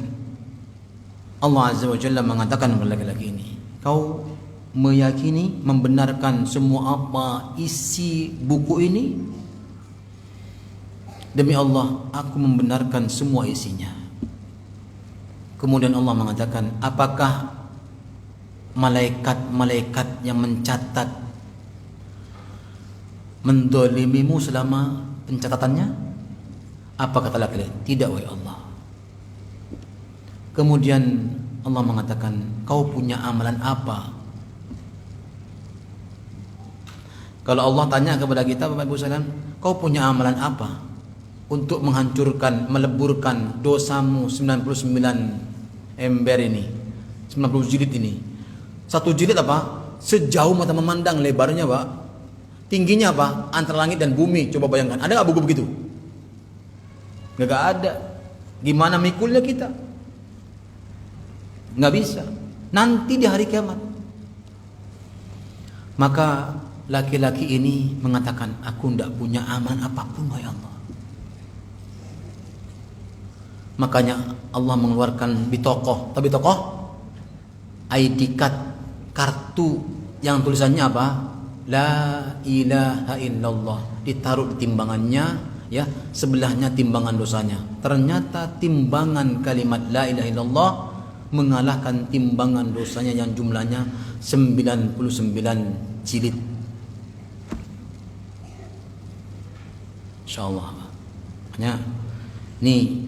Allah Azza wa Jalla mengatakan kepada laki-laki ini, kau meyakini, membenarkan semua apa isi buku ini? Demi Allah, aku membenarkan semua isinya. Kemudian Allah mengatakan, apakah malaikat-malaikat yang mencatat mendolimimu selama pencatatannya? Apa kata laki-laki? Tidak, wahai Allah. Kemudian Allah mengatakan, kau punya amalan apa? Kalau Allah tanya kepada kita, Bapak Ibu sekalian, kau punya amalan apa untuk menghancurkan, meleburkan dosamu 99 ember ini, 90 jilid ini? Satu jilid apa? Sejauh mata memandang, lebarnya Pak, tingginya apa? Antara langit dan bumi. Coba bayangkan, ada nggak buku begitu? Nggak ada. Gimana mikulnya kita? Nggak bisa. Nanti di hari kiamat. Maka laki-laki ini mengatakan, aku tidak punya amalan apapun, wahai Allah. Makanya Allah mengeluarkan bitokoh, tapi bitokoh ID card, kartu yang tulisannya apa? La ilaha illallah. Ditaruh di timbangannya, ya, sebelahnya timbangan dosanya. Ternyata timbangan kalimat la ilaha illallah mengalahkan timbangan dosanya yang jumlahnya 99 jilid. Insyaallah. Makanya nih,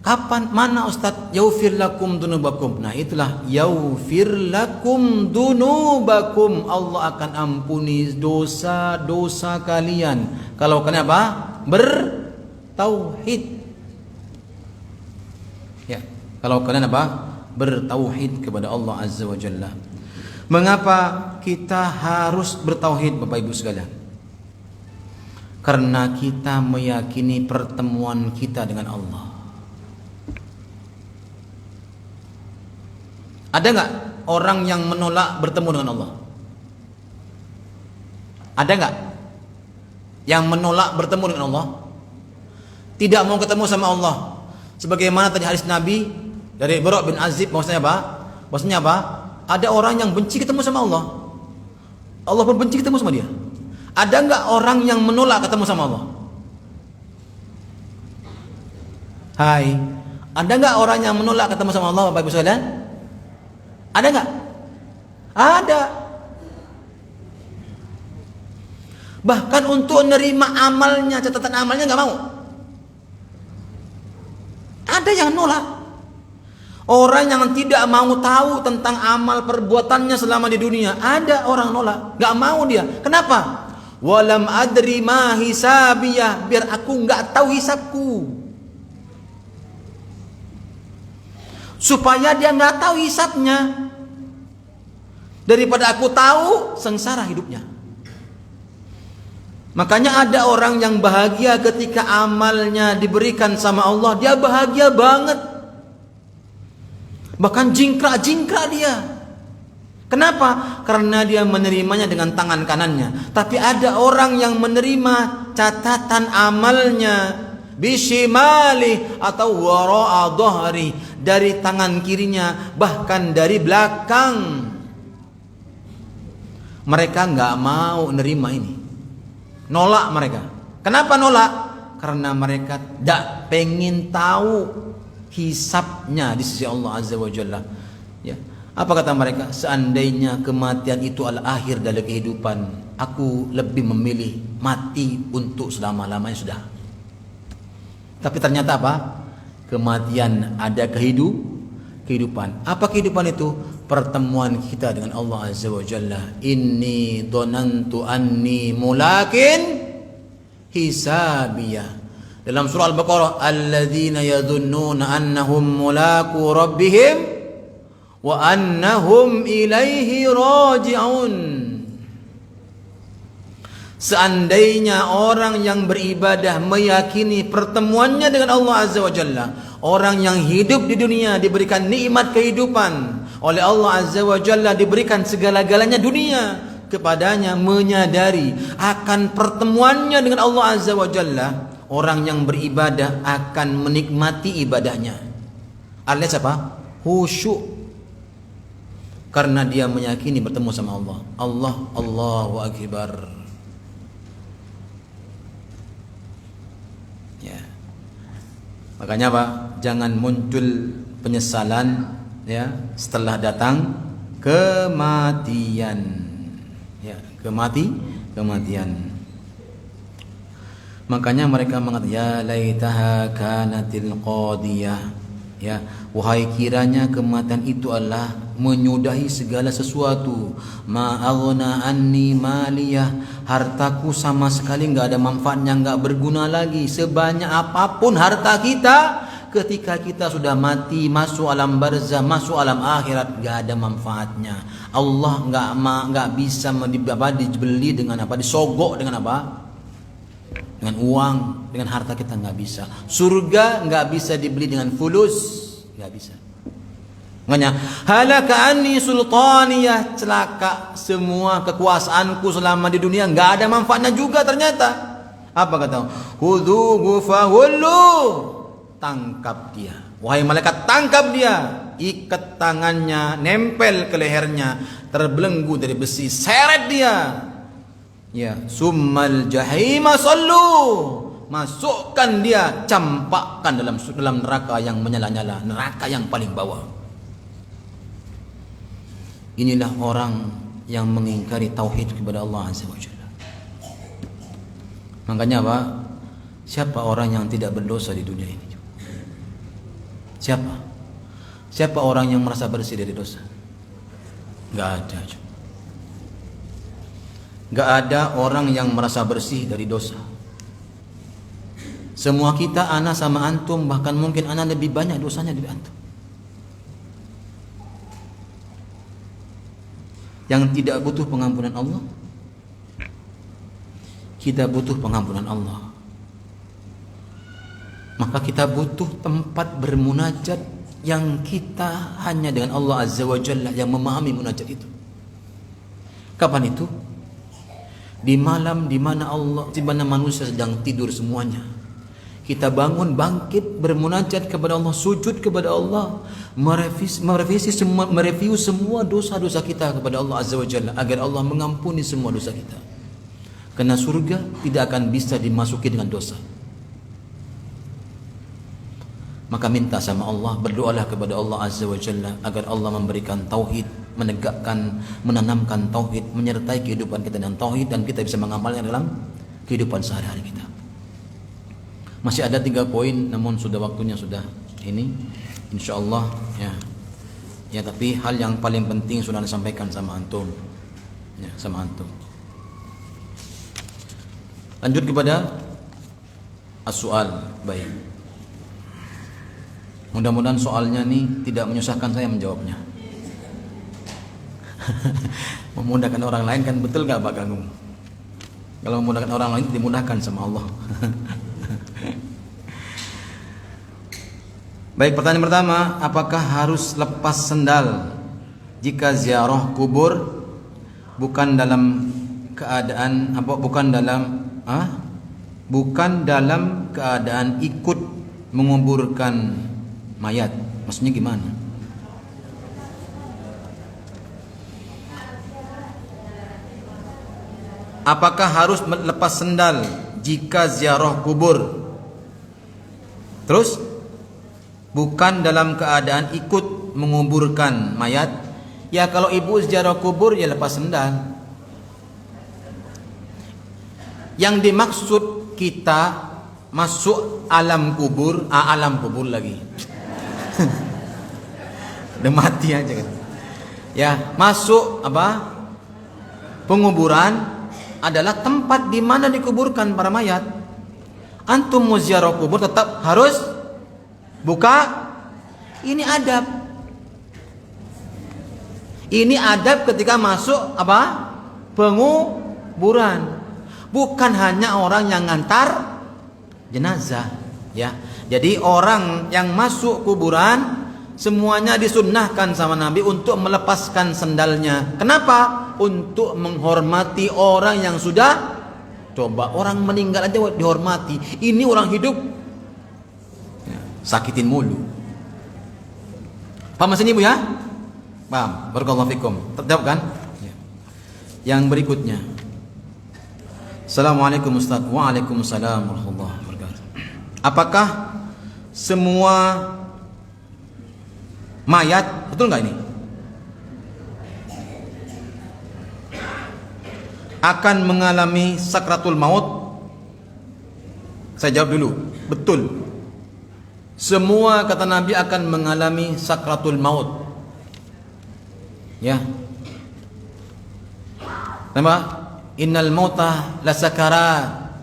kapan, mana Ustaz? Yaufir lakum dunubakum. Nah, itulah yaufir lakum dunubakum. Allah akan ampuni dosa-dosa kalian kalau kalian apa? Bertauhid. Ya, kalau kalian apa? Bertauhid kepada Allah Azza wa Jalla. Mengapa kita harus bertauhid, Bapak Ibu sekalian? Karena kita meyakini pertemuan kita dengan Allah. Ada nggak orang yang menolak bertemu dengan Allah? Ada nggak yang menolak bertemu dengan Allah? Tidak mau ketemu sama Allah. Sebagaimana tadi hadis Nabi dari Bara' bin Azib, maksudnya apa? Maksudnya apa? Ada orang yang benci ketemu sama Allah. Allah pun benci ketemu sama dia. Ada nggak orang yang menolak ketemu sama Allah? Hai, ada nggak orang yang menolak ketemu sama Allah, Bapak Ibu sekalian? Ada nggak? Ada. Bahkan untuk menerima amalnya, catatan amalnya nggak mau. Ada yang nolak. Orang yang tidak mau tahu tentang amal perbuatannya selama di dunia, ada orang nolak, nggak mau dia. Kenapa? Walam adri ma hisabiyah, biar aku nggak tahu hisabku. Supaya dia nggak tahu hisabnya. Daripada aku tahu, sengsara hidupnya. Makanya ada orang yang bahagia ketika amalnya diberikan sama Allah, dia bahagia banget. Bahkan jingkrak-jingkrak dia. Kenapa? Karena dia menerimanya dengan tangan kanannya. Tapi ada orang yang menerima catatan amalnya bishimali atau wara'a dhahri, dari tangan kirinya, bahkan dari belakang. Mereka nggak mau nerima ini. Nolak mereka. Kenapa nolak? Karena mereka tidak pengen tahu hisabnya di sisi Allah Azza wa Jalla. Ya. Apa kata mereka? Seandainya kematian itu adalah akhir dari kehidupan, aku lebih memilih mati untuk selama-lamanya sudah. Tapi ternyata apa? Kematian ada kehidupan. Apa kehidupan itu? Pertemuan kita dengan Allah Azza wa Jalla. Inni dhanantu anni mulakin hisabiyah. Dalam surah Al-Baqarah, alladzina yadhunnuna annahum mulaku rabbihim wa annahum ilaihi raji'un. Seandainya orang yang beribadah meyakini pertemuannya dengan Allah Azza wa Jalla, orang yang hidup di dunia diberikan nikmat kehidupan oleh Allah Azza wa Jalla, diberikan segala-galanya dunia kepadanya, menyadari akan pertemuannya dengan Allah Azza wa Jalla, orang yang beribadah akan menikmati ibadahnya. Alias apa? Khusyuk. Karena dia meyakini bertemu sama Allah. Allahu Akbar. Ya. Makanya Pak, jangan muncul penyesalan ya setelah datang kematian. Ya, kematian. Makanya mereka mengatakan ya laitaha kanatil qadiyah. Ya, wahai kiranya kematian itu adalah menyudahi segala sesuatu. Ma aghna anni maliyah, hartaku sama sekali enggak ada manfaatnya, enggak berguna lagi. Sebanyak apapun harta kita, ketika kita sudah mati, masuk alam barzah, masuk alam akhirat, enggak ada manfaatnya. Allah enggak bisa dibeli dengan apa? Disogok dengan apa? Dengan uang, dengan harta kita nggak bisa. Surga nggak bisa dibeli dengan fulus, nggak bisa. Makanya halaka anni sultaniyah, celaka semua kekuasaanku selama di dunia, nggak ada manfaatnya juga ternyata. Apa kata? Khudhuhu fahullu, tangkap dia. Wahai malaikat, tangkap dia. Ikat tangannya, nempel ke lehernya, terbelenggu dari besi, seret dia. Ya, summal jahima sallu, masukkan dia, campakkan dalam neraka yang menyala-nyala, neraka yang paling bawah. Inilah orang yang mengingkari tauhid kepada Allah Azza wa Jalla. Makanya Pak, siapa orang yang tidak berdosa di dunia ini? Siapa orang yang merasa bersih dari dosa? Enggak ada. Gak ada orang yang merasa bersih dari dosa. Semua kita, ana sama antum, bahkan mungkin ana lebih banyak dosanya dari antum. Yang tidak butuh pengampunan Allah, kita butuh pengampunan Allah. Maka kita butuh tempat bermunajat yang kita hanya dengan Allah Azza wa Jalla yang memahami munajat itu. Kapan itu? Di malam di mana manusia sedang tidur semuanya, kita bangun, bangkit, bermunajat kepada Allah, sujud kepada Allah, mereview semua dosa-dosa kita kepada Allah Azza wa Jalla agar Allah mengampuni semua dosa kita. Karena surga tidak akan bisa dimasuki dengan dosa. Maka minta sama Allah, berdoalah kepada Allah Azza wa Jalla agar Allah memberikan tauhid, menegakkan, menanamkan tauhid, menyertai kehidupan kita dengan tauhid, dan kita bisa mengamalnya dalam kehidupan sehari-hari kita. Masih ada 3 poin, namun sudah waktunya sudah ini, insyaallah ya. Tapi hal yang paling penting sudah disampaikan sama antum, ya, sama antum. Lanjut kepada as-soal. Baik. Mudah-mudahan soalnya nih tidak menyusahkan saya menjawabnya. Memudahkan orang lain kan betul gak Pak Ganggung? Kalau memudahkan orang lain dimudahkan sama Allah. Baik, pertanyaan pertama, apakah harus lepas sendal jika ziarah kubur bukan dalam keadaan ikut menguburkan mayat? Maksudnya gimana? Apakah harus lepas sendal jika ziarah kubur? Terus bukan dalam keadaan ikut menguburkan mayat? Ya kalau ibu ziarah kubur ya lepas sendal. Yang dimaksud kita masuk alam kubur lagi. Udah mati aja kan. Ya, masuk penguburan adalah tempat di mana dikuburkan para mayat. Antum mau ziarah kubur tetap harus buka. Ini adab. Ini adab ketika masuk penguburan. Bukan hanya orang yang ngantar jenazah, ya. Jadi orang yang masuk kuburan semuanya disunnahkan sama Nabi untuk melepaskan sendalnya. Kenapa? Untuk menghormati orang yang sudah Coba orang meninggal aja dihormati, ini orang hidup ya, sakitin mulu. Paham maksudnya Ibu ya? Paham? Barakallahu fikum. Terjawab kan? Ya. Yang berikutnya. Assalamualaikum Ustaz. Waalaikumsalam warahmatullahi wabarakatuh. Apakah semua mayat, betul nggak ini, akan mengalami sakratul maut? Saya jawab dulu. Betul. Semua kata Nabi akan mengalami sakratul maut. Ya. Nama innal mauta lasakarat.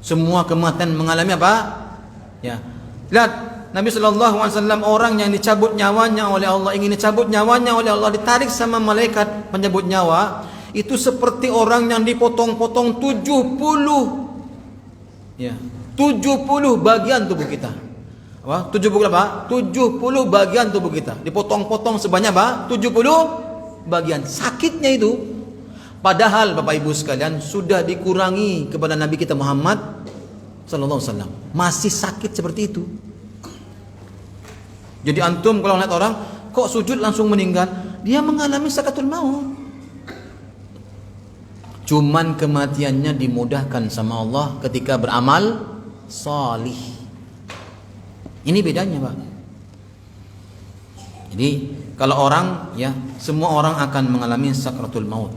Semua kematian mengalami apa? Ya. Lihat Nabi SAW, orang yang dicabut nyawanya oleh Allah, ingin dicabut nyawanya oleh Allah, ditarik sama malaikat pencabut nyawa, itu seperti orang yang dipotong-potong 70 ya, 70 bagian tubuh kita. Apa? 70 apa? 70 bagian tubuh kita dipotong-potong sebanyak apa? 70 bagian. Sakitnya itu. Padahal Bapak Ibu sekalian sudah dikurangi kepada Nabi kita Muhammad sallallahu alaihi wasallam. Masih sakit seperti itu. Jadi antum kalau lihat orang kok sujud langsung meninggal, dia mengalami sakratul maut. Cuman kematiannya dimudahkan sama Allah ketika beramal salih. Ini bedanya, Pak. Jadi kalau orang ya, semua orang akan mengalami sakratul maut.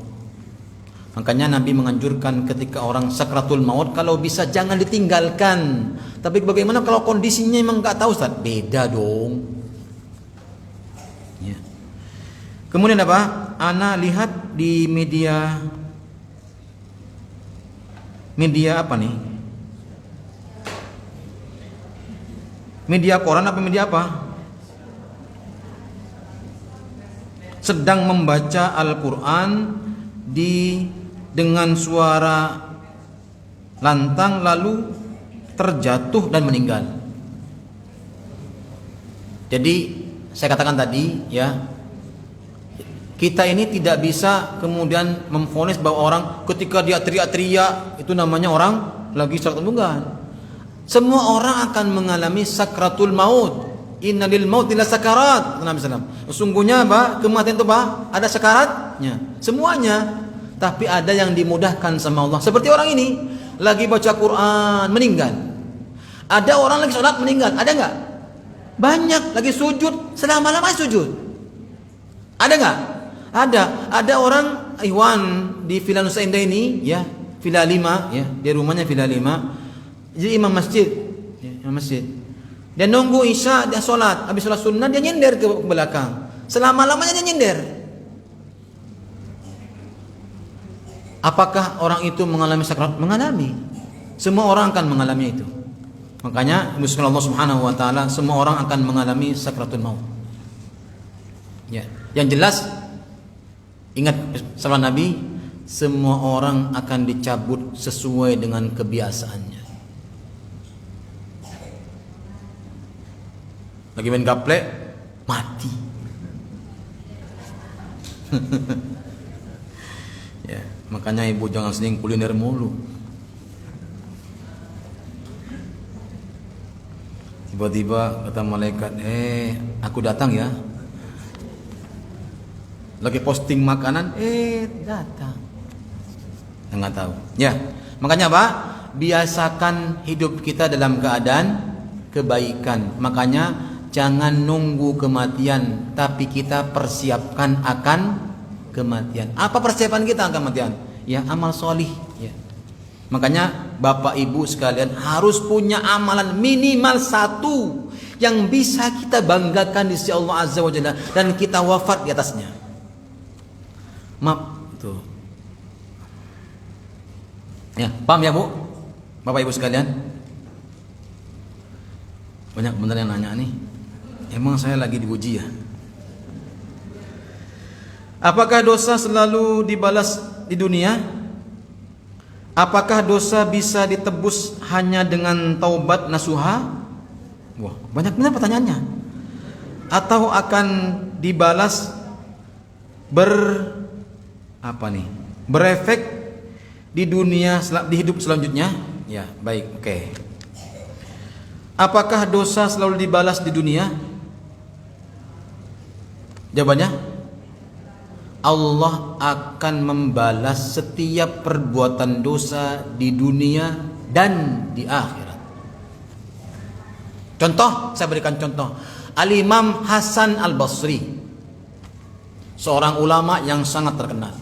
Makanya Nabi menganjurkan ketika orang sakratul maut, kalau bisa jangan ditinggalkan. Tapi bagaimana kalau kondisinya memang nggak tahu, Ustaz? Beda dong. Ya. Kemudian apa? Ana lihat di media apa nih? Media koran apa media apa? Sedang membaca Al-Quran dengan suara lantang lalu terjatuh dan meninggal. Jadi saya katakan tadi ya, kita ini tidak bisa kemudian memvonis bahwa orang ketika dia teriak-teriak itu namanya orang lagi sakratul maut. Semua orang akan mengalami sakratul maut. Innalil mauti lasakarat. Nabi sallallahu. Sesungguhnya apa? Kematian itu apa? Ada sakaratnya. Semuanya. Tapi ada yang dimudahkan sama Allah. Seperti orang ini lagi baca Quran meninggal. Ada orang lagi sholat meninggal. Ada enggak? Banyak lagi sujud selama-lamanya sujud. Ada enggak? Ada. Ada orang Iwan di Villa Nusa Indah ini ya, Villa 5 ya, di rumahnya Villa 5. Jadi imam masjid, ya, imam masjid. Dia nunggu Isya, dia sholat. Habis sholat sunnah dia nyender ke belakang. Selama-lamanya dia nyender. Apakah orang itu mengalami sakrat? Mengalami. Semua orang akan mengalami itu. Makanya Allah Subhanahu wa taala, semua orang akan mengalami sakratul maut. Ya. Yang jelas ingat sabda Nabi, semua orang akan dicabut sesuai dengan kebiasaannya. Lagi main gaplek, mati. Ya, makanya ibu jangan sering kuliner mulu. Tiba-tiba kata malaikat, aku datang ya. Lagi posting makanan, datang. Enggak tahu. Ya, makanya apa? Biasakan hidup kita dalam keadaan kebaikan. Makanya jangan nunggu kematian, tapi kita persiapkan akan kematian. Apa persiapan kita akan kematian? Ya, amal solih. Ya. Makanya Bapak Ibu sekalian harus punya amalan minimal 1 yang bisa kita banggakan di sisi Allah Azza wa Jalla dan kita wafat di atasnya. Maaf tuh. Ya, paham ya Bu? Bapak Ibu sekalian? Banyak bener yang nanya nih. Emang saya lagi diuji ya? Apakah dosa selalu dibalas di dunia? Apakah dosa bisa ditebus hanya dengan taubat nasuha? Wah, banyak benar pertanyaannya. Atau akan dibalas berefek di dunia, di hidup selanjutnya? Ya, baik, oke. Apakah dosa selalu dibalas di dunia? Jawabannya, Allah akan membalas setiap perbuatan dosa di dunia dan di akhirat. Contoh, saya berikan contoh. Al-Imam Hasan Al-Basri, seorang ulama yang sangat terkenal.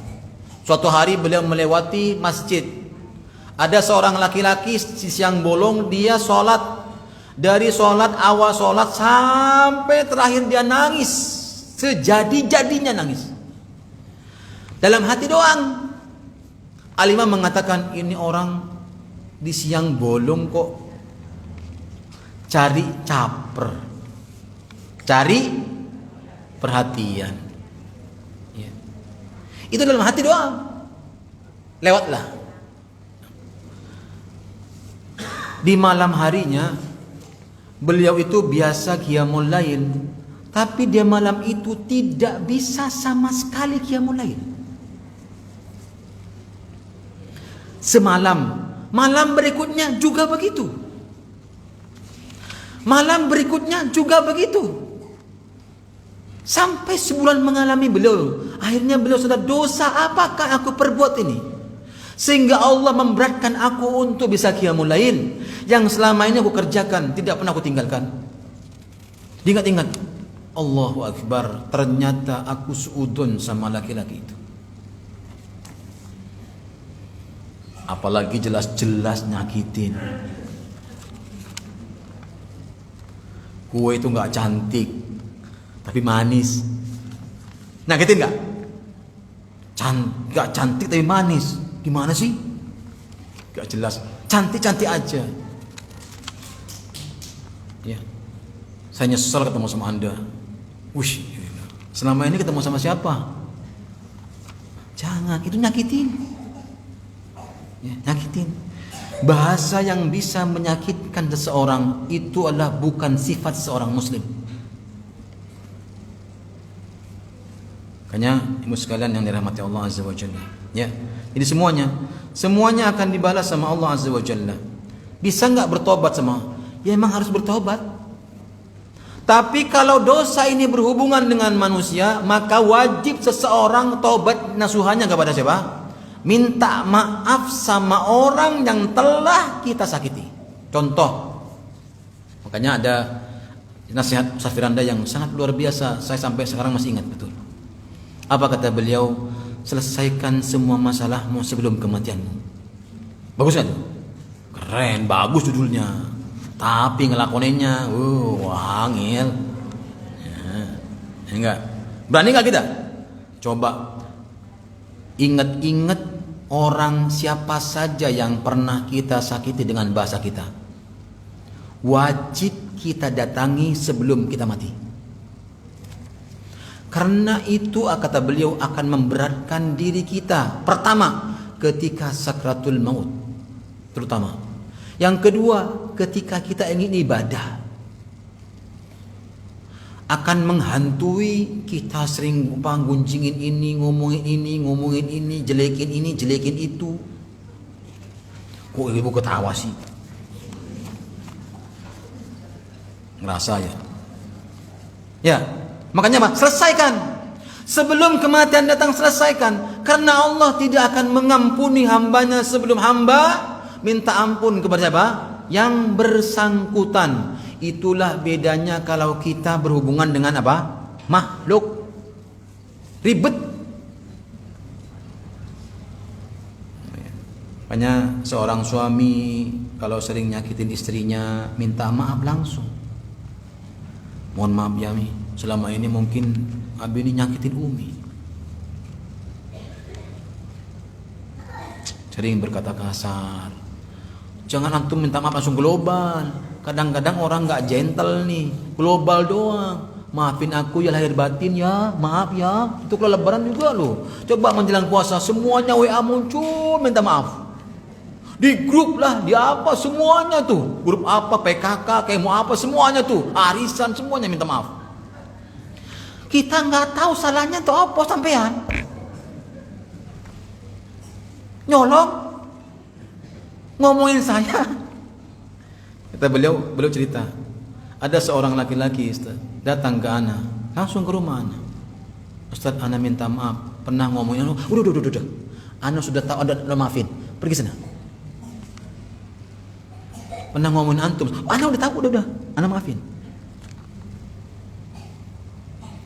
Suatu hari beliau melewati masjid. Ada seorang laki-laki siang bolong, dia sholat. Dari sholat, awal sholat sampai terakhir dia nangis. Sejadi-jadinya nangis. Dalam hati doang. Al-Imam mengatakan, ini orang di siang bolong kok cari caper, cari perhatian. Ya. Itu dalam hati doang. Lewatlah. Di malam harinya beliau itu biasa qiyamul lail, tapi dia malam itu tidak bisa sama sekali qiyamul lail. Semalam, malam berikutnya juga begitu. Malam berikutnya juga begitu. Sampai sebulan mengalami beliau. Akhirnya beliau sudah, dosa apakah aku perbuat ini sehingga Allah memberatkan aku untuk bisa qiyamul lail yang selama ini aku kerjakan, tidak pernah aku tinggalkan. Diingat-ingat, Allahu Akbar, ternyata aku suudon sama laki-laki itu. Apalagi jelas-jelas nyakitin. Kue itu gak cantik, tapi manis. Nyakitin gak? Gak cantik tapi manis. Gimana sih? Gak jelas. Cantik-cantik aja. Ya. Saya nyesel ketemu sama Anda. Wush, selama ini ketemu sama siapa? Jangan, itu nyakitin. Ya, nyakitin. Bahasa yang bisa menyakitkan seseorang itu adalah bukan sifat seorang muslim. Makanya ibu sekalian yang dirahmati Allah Azza wa Jalla, ya. Jadi semuanya akan dibalas sama Allah Azza wa Jalla. Bisa enggak bertobat sama? Ya memang harus bertobat. Tapi kalau dosa ini berhubungan dengan manusia, maka wajib seseorang tobat nasuhannya kepada siapa? Minta maaf sama orang yang telah kita sakiti. Contoh, makanya ada nasihat Ustaz Firanda yang sangat luar biasa, saya sampai sekarang masih ingat betul. Apa kata beliau? Selesaikan semua masalahmu sebelum kematianmu. Bagus kan? Keren, bagus judulnya. Tapi ngelakoninnya, wangil. Ya, enggak. Berani enggak kita? Coba ingat-ingat orang siapa saja yang pernah kita sakiti dengan bahasa kita. Wajib kita datangi sebelum kita mati. Karena itu kata beliau akan memberatkan diri kita. Pertama, ketika sakratul maut. Terutama. Yang kedua, ketika kita ingin ibadah. Akan menghantui kita sering gunjingin ini, ngomongin ini, jelekin itu. Kok ibu ketawa sih? Ngerasa ya? Ya, makanya Pak, selesaikan. Sebelum kematian datang, selesaikan. Karena Allah tidak akan mengampuni hambanya sebelum hamba minta ampun kepada siapa? Yang bersangkutan. Itulah bedanya kalau kita berhubungan dengan apa? Makhluk. Ribet. Makanya seorang suami kalau sering nyakitin istrinya, minta maaf langsung. Mohon maaf ya Mi, selama ini mungkin Abi ini nyakitin Umi. Sering berkata kasar. Jangan antum minta maaf langsung global. Kadang-kadang orang gak gentle nih, global doang. Maafin aku ya lahir batin ya, maaf ya. Itu kalau lebaran juga loh. Coba menjelang puasa semuanya WA muncul minta maaf. Di grup lah, di apa semuanya tuh. Grup apa, PKK, kayak mau apa semuanya tuh. Arisan semuanya minta maaf. Kita gak tahu salahnya tuh apa sampean. Nyolong, ngomongin saya. Kata beliau cerita, ada seorang laki-laki Ustaz, datang ke ana, langsung ke rumah ana. Ustaz, ana minta maaf, pernah ngomongin, udah. Ana sudah tahu, ada maafin, pergi sana. Pernah ngomongin antum, ana udah tahu, udah, ana maafin.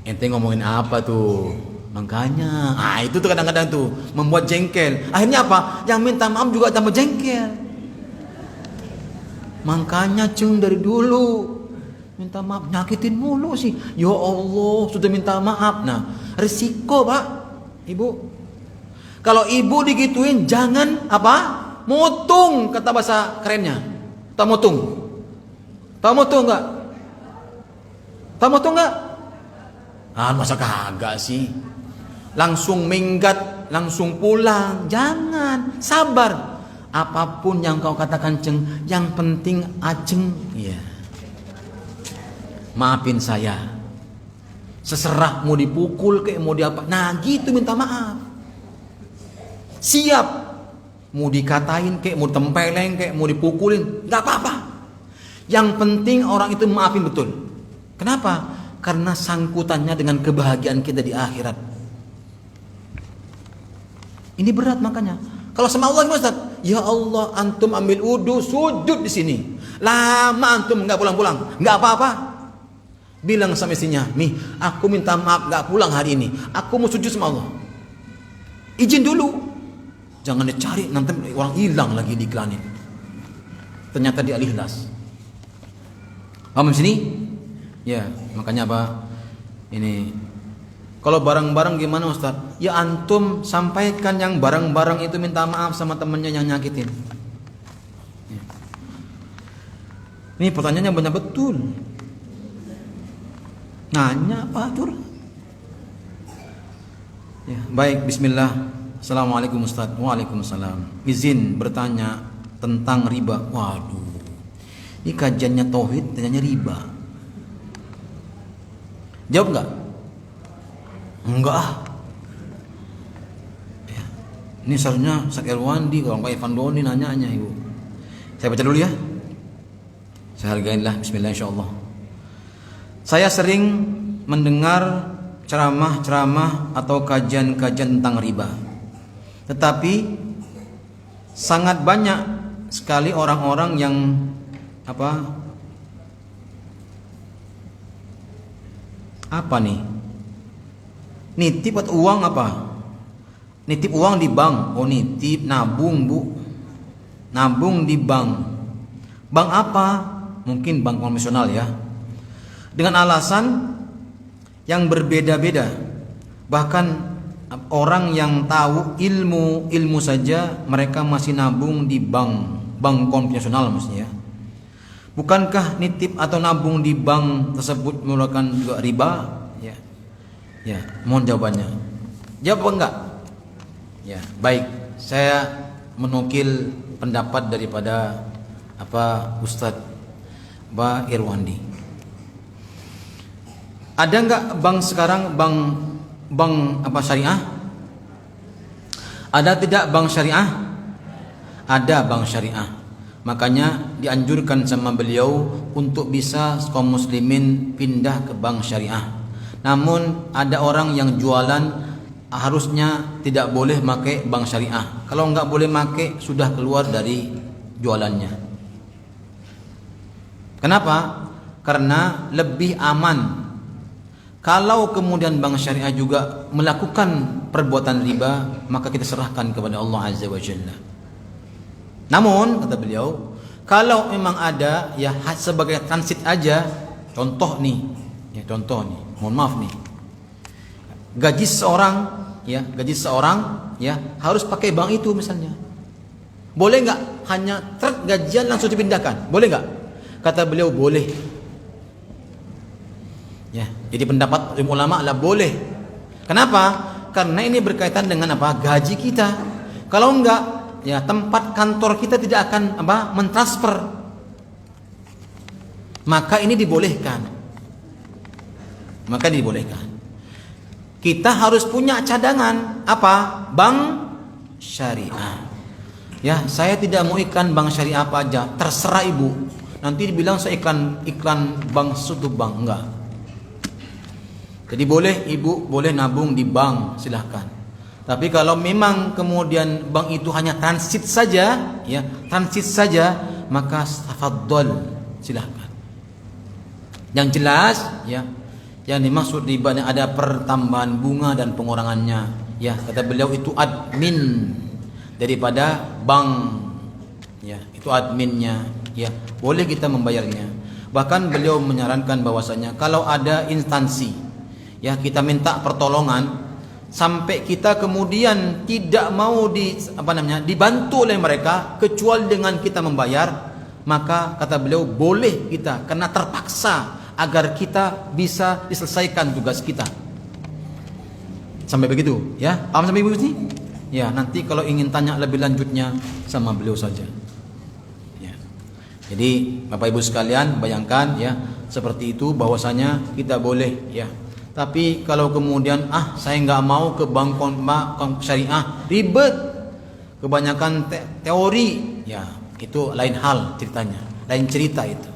Ente ngomongin apa tuh? Makanya, itu tuh kadang-kadang tuh membuat jengkel. Akhirnya apa? Yang minta maaf juga tambah jengkel. Makanya Ceng dari dulu minta maaf, nyakitin mulu sih. Ya Allah, sudah minta maaf. Nah, risiko Pak, Ibu. Kalau Ibu digituin jangan apa? Mutung, kata bahasa kerennya. Tahu mutung? Tahu mutung enggak? Tahu mutung enggak? Masa kagak sih? Langsung minggat, langsung pulang. Jangan, sabar. Apapun yang kau katakan Ceng, yang penting Aceng, ya. Maafin saya. Seserah mau dipukul kayak mau diapa. Nah, gitu minta maaf. Siap. Mau dikatain kayak mau tempeleng kayak mau dipukulin, enggak apa-apa. Yang penting orang itu maafin betul. Kenapa? Karena sangkutannya dengan kebahagiaan kita di akhirat. Ini berat makanya. Kalau sama Allah gimana Ustaz? Ya Allah, antum ambil wudu, sujud di sini. Lama antum enggak pulang-pulang, enggak apa-apa. Bilang sama istrinya, "Mi, aku minta maaf enggak pulang hari ini. Aku mau sujud sama Allah." Izin dulu. Jangan dicari nanti orang hilang lagi di iklanin. Ternyata dia Al-Ikhlas. Paham di sini? Ya, makanya apa? Ini kalau barang-barang gimana Ustaz? Ya antum sampaikan yang barang-barang itu minta maaf sama temennya yang nyakitin. Ya. Ini pertanyaannya banyak betul. Nanya apa tur? Ya, baik, bismillah. Assalamualaikum Ustaz. Waalaikumsalam. Izin bertanya tentang riba. Waduh. Ini kajiannya tauhid, tanyanya riba. Jawab enggak? Enggak ah. Ya. Ini seharusnya Ustaz Irwandi, kalau Pak Ivan Doni nanya-nanya Ibu. Saya baca dulu ya. Saya hargainlah, bismillah insyaallah. Saya sering mendengar ceramah-ceramah atau kajian-kajian tentang riba. Tetapi sangat banyak sekali orang-orang yang apa nih? Nitip atau uang apa? Nitip uang di bank. Oh, nitip nabung, Bu. Nabung di bank. Bank apa? Mungkin bank konvensional ya. Dengan alasan yang berbeda-beda. Bahkan orang yang tahu ilmu saja mereka masih nabung di bank konvensional maksudnya. Bukankah nitip atau nabung di bank tersebut merupakan juga riba? Ya, mohon jawabannya. Jawab apa enggak? Ya, baik. Saya menukil pendapat daripada Ustadz Irwandi. Ada enggak bank sekarang bank syariah? Ada tidak bank syariah? Ada bank syariah. Makanya dianjurkan sama beliau untuk bisa kaum muslimin pindah ke bank syariah. Namun ada orang yang jualan harusnya tidak boleh pakai bank syariah. Kalau enggak boleh pakai sudah keluar dari jualannya. Kenapa? Karena lebih aman. Kalau kemudian bank syariah juga melakukan perbuatan riba, maka kita serahkan kepada Allah Azza wa Jalla. Namun kata beliau, kalau memang ada ya sebagai transit aja, contoh nih, mohon maaf nih, gaji seorang ya harus pakai bank itu misalnya. Boleh nggak hanya gajian langsung dipindahkan? Boleh nggak? Kata beliau boleh. Ya, jadi pendapat ulama adalah boleh. Kenapa? Karena ini berkaitan dengan gaji kita. Kalau enggak, ya tempat kantor kita tidak akan mentransfer. Maka ini dibolehkan. Kita harus punya cadangan bank syariah. Ya, saya tidak mau iklan bank syariah apa aja, terserah ibu. Nanti dibilang saya iklan bank suatu bank, enggak. Jadi boleh ibu boleh nabung di bank, silahkan. Tapi kalau memang kemudian bank itu hanya transit saja, ya transit saja, maka tafadhol, silahkan. Yang jelas, ya yang dimaksud riba ada pertambahan bunga dan pengurangannya. Ya kata beliau itu admin daripada bank, ya itu adminnya, ya boleh kita membayarnya. Bahkan beliau menyarankan bahwasanya kalau ada instansi, ya kita minta pertolongan sampai kita kemudian tidak mau dibantu oleh mereka kecuali dengan kita membayar, maka kata beliau boleh kita karena terpaksa agar kita bisa diselesaikan tugas kita. Sampai begitu, ya paham sampai ibu sini? Ya, nanti kalau ingin tanya lebih lanjutnya sama beliau saja. Ya. Jadi Bapak Ibu sekalian, bayangkan ya seperti itu bahwasanya kita boleh ya. Tapi kalau kemudian saya nggak mau ke bank syariah, ribet, kebanyakan teori, ya itu lain hal ceritanya, lain cerita itu.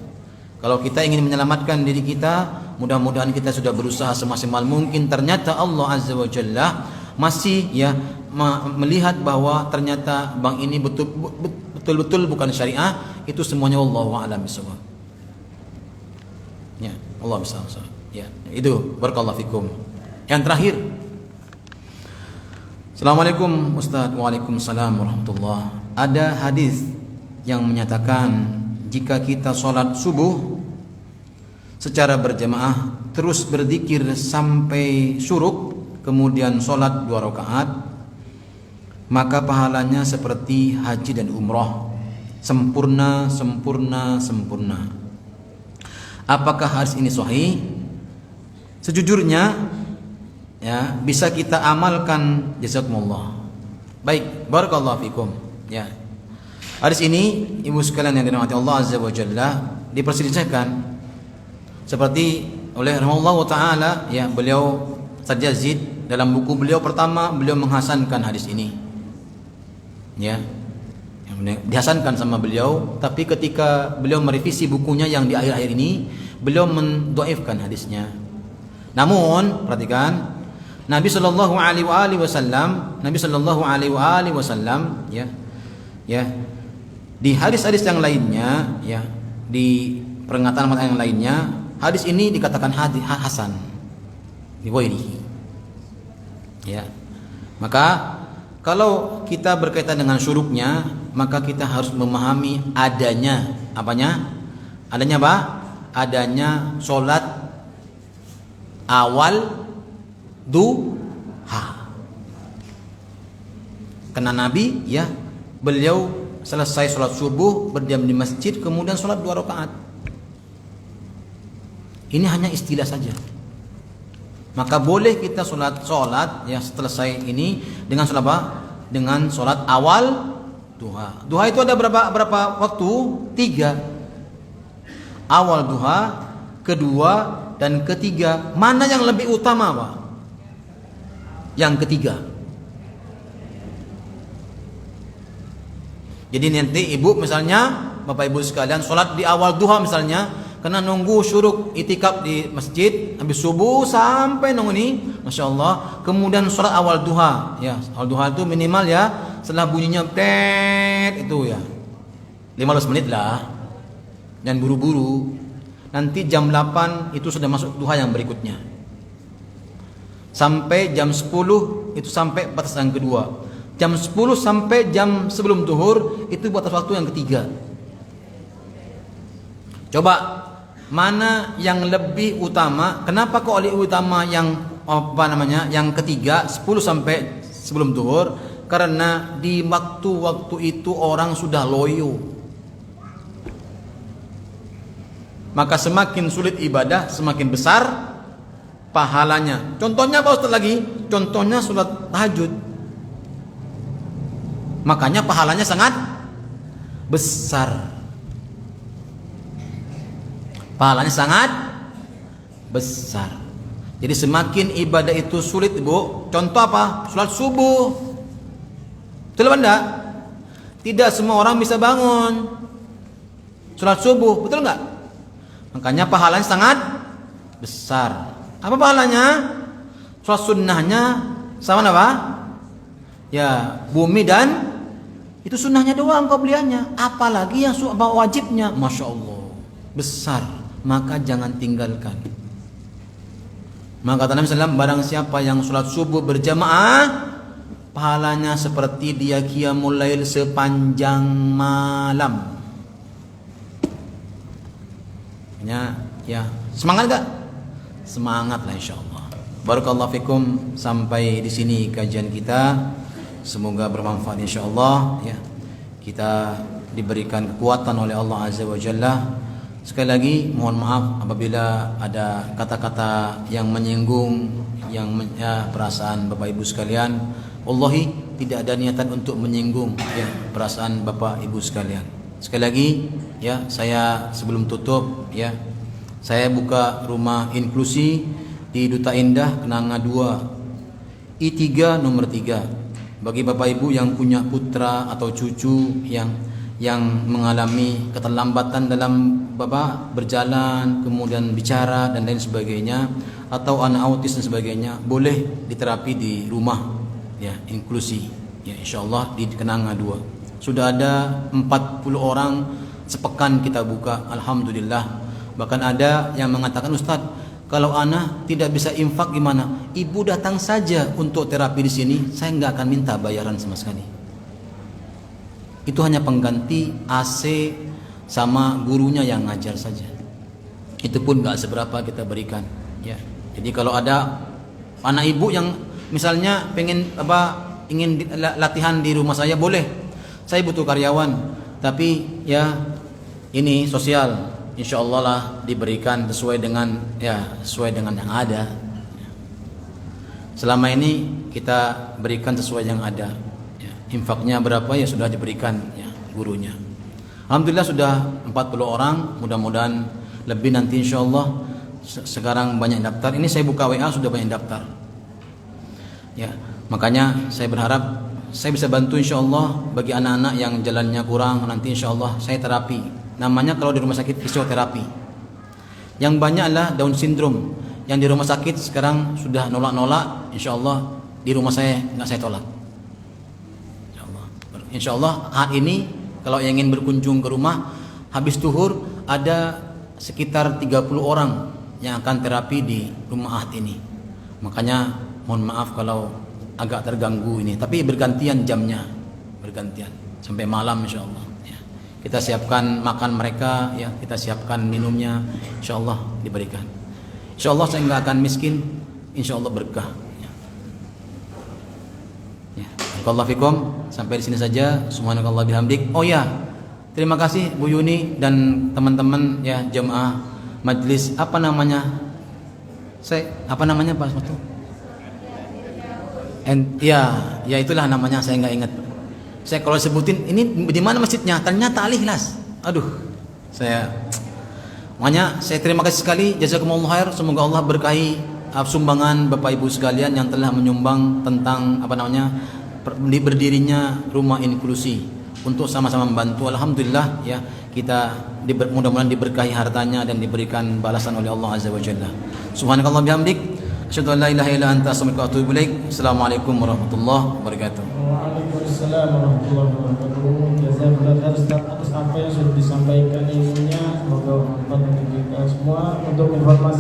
Kalau kita ingin menyelamatkan diri kita, mudah-mudahan kita sudah berusaha semaksimal mungkin. Ternyata Allah Azza wa Jalla masih ya melihat bahwa ternyata bank ini betul-betul bukan syariah. Itu semuanya wallahu a'lam bishawab. Ya, Allah bisa. Ya, itu barakallahu fikum. Yang terakhir. Assalamualaikum Ustaz. Waalaikumsalam warahmatullah. Ada hadis yang menyatakan jika kita sholat subuh secara berjamaah terus berzikir sampai syuruk, kemudian sholat 2 rakaat, maka pahalanya seperti haji dan umrah, sempurna. Apakah hadis ini sahih? Sejujurnya ya bisa kita amalkan, jazakumullah. Baik, barakallahu fikum. Ya. Hadis ini ibu sekalian yang dirahmati Allah Azza wa Jalla diperselisihkan seperti oleh rahimahullah taala ya beliau Ustaz Yazid dalam buku beliau pertama beliau menghasankan hadis ini. Ya. Yang dihasankan sama beliau, tapi ketika beliau merevisi bukunya yang di akhir-akhir ini beliau mendhaifkan hadisnya. Namun perhatikan Nabi sallallahu alaihi wasallam ya di hadis-hadis yang lainnya, ya di peringatan yang lainnya, hadis ini dikatakan hadis hasan di ghairihi. Ya. Maka kalau kita berkaitan dengan syuruknya, maka kita harus memahami adanya apanya? Adanya apa? Adanya sholat awal duha. Karena Nabi ya beliau selesai sholat subuh berdiam di masjid, kemudian sholat 2 rakaat. Ini hanya istilah saja. Maka boleh kita sholat ya selesai ini dengan sholat apa? Dengan sholat awal duha. Duha itu ada berapa waktu? 3. Awal duha, kedua, dan ketiga. Mana yang lebih utama, Pak? Yang ketiga. Jadi nanti ibu misalnya, Bapak Ibu sekalian, sholat di awal duha misalnya, karena nunggu syuruk itikaf di masjid habis subuh sampai nunggu ini, masya Allah. Kemudian sholat awal duha, ya awal duha itu minimal ya setelah bunyinya itu ya 15 menit lah, dan buru-buru. Nanti jam 8 itu sudah masuk duha yang berikutnya. Sampai jam 10 itu sampai batas yang kedua. Jam 10 sampai jam sebelum zuhur itu batas waktu yang ketiga. Coba mana yang lebih utama? Kenapa kok lebih utama yang yang ketiga 10 sampai sebelum zuhur? Karena di waktu-waktu itu orang sudah loyo. Maka semakin sulit ibadah, semakin besar pahalanya. Contohnya apa Ustaz lagi? Contohnya sholat tahajud. Makanya pahalanya sangat besar. Pahalanya sangat besar. Jadi semakin ibadah itu sulit, Bu. Contoh apa? Salat subuh. Betul apa enggak? Tidak semua orang bisa bangun sholat subuh, betul nggak? Makanya pahalanya sangat besar. Apa pahalanya? Sholat sunnahnya sama apa? Ya, bumi dan itu sunnahnya doang qobliyahnya. Apalagi yang wajibnya, masya Allah besar. Maka jangan tinggalkan. Maka kata Nabi SAW, barang siapa yang sholat subuh berjamaah, pahalanya seperti dia qiyamul lail sepanjang malam. Ya, semangat gak? Semangat lah insyaallah. Barakallahu fikum. Sampai di sini kajian kita. Semoga bermanfaat insyaallah ya. Kita diberikan kekuatan oleh Allah Azza wa Jalla. Sekali lagi mohon maaf apabila ada kata-kata yang menyinggung perasaan Bapak Ibu sekalian. Wallahi tidak ada niatan untuk menyinggung ya perasaan Bapak Ibu sekalian. Sekali lagi ya, saya sebelum tutup ya, saya buka rumah inklusi di Duta Indah Kenanga 2 I3 nomor 3. Bagi Bapak Ibu yang punya putra atau cucu yang mengalami keterlambatan dalam berjalan, kemudian bicara dan lain sebagainya, atau anak autis dan sebagainya, boleh diterapi di rumah ya inklusi ya insyaallah di Kenanga 2. Sudah ada 40 orang sepekan kita buka, alhamdulillah. Bahkan ada yang mengatakan, Ustaz, kalau anak tidak bisa infak gimana? Ibu datang saja untuk terapi di sini, saya nggak akan minta bayaran sama sekali. Itu hanya pengganti AC sama gurunya yang ngajar saja. Itu pun nggak seberapa kita berikan. Ya. Jadi kalau ada anak ibu yang misalnya ingin latihan di rumah saya, boleh. Saya butuh karyawan, tapi ya ini sosial, insyaallah lah diberikan sesuai dengan yang ada. Selama ini kita berikan sesuai yang ada. Ya, infaknya berapa ya sudah diberikan ya gurunya. Alhamdulillah sudah 40 orang, mudah-mudahan lebih nanti insyaallah. Sekarang banyak daftar. Ini saya buka WA sudah banyak daftar. Ya, makanya saya berharap saya bisa bantu insyaallah bagi anak-anak yang jalannya kurang, nanti insyaallah saya terapi. Namanya kalau di rumah sakit fisioterapi. Yang banyak adalah Down syndrome. Yang di rumah sakit sekarang sudah nolak-nolak, insyaallah di rumah saya nggak saya tolak. Insyaallah hari ini kalau yang ingin berkunjung ke rumah habis zuhur ada sekitar 30 orang yang akan terapi di rumah Ahad ini. Makanya mohon maaf kalau agak terganggu ini, tapi bergantian jamnya, bergantian sampai malam insyaallah ya. Kita siapkan makan mereka ya, kita siapkan minumnya, insyaallah diberikan. Insyaallah saya nggak akan miskin, insyaallah berkah ya. Barakallahu fikum. Sampai di sini saja. Subhanakallah bihamdik. Oh ya, terima kasih Bu Yuni dan teman-teman ya jemaah majlis apa namanya Pak Soto? Ya itulah namanya, saya nggak ingat. Saya kalau sebutin ini di mana masjidnya, ternyata Al-Ikhlas. Aduh, makanya saya terima kasih sekali, jazakumullah khair. Semoga Allah berkahi sumbangan Bapak Ibu sekalian yang telah menyumbang tentang berdirinya rumah inklusi untuk sama-sama membantu. Alhamdulillah ya, kita mudah-mudahan diberkahi hartanya dan diberikan balasan oleh Allah Azza wa Jalla. Subhanakallah bihamdik. Asyhadu an la ilaha illa anta astaghfiruka wa atubu ilaik. Assalamualaikum warahmatullahi wabarakatuh. Waalaikumsalam warahmatullahi wabarakatuh. Jazakallah khair Ustaz atas apa yang sudah disampaikan ilmunya. Semoga bermanfaat untuk kita semua. Untuk informasi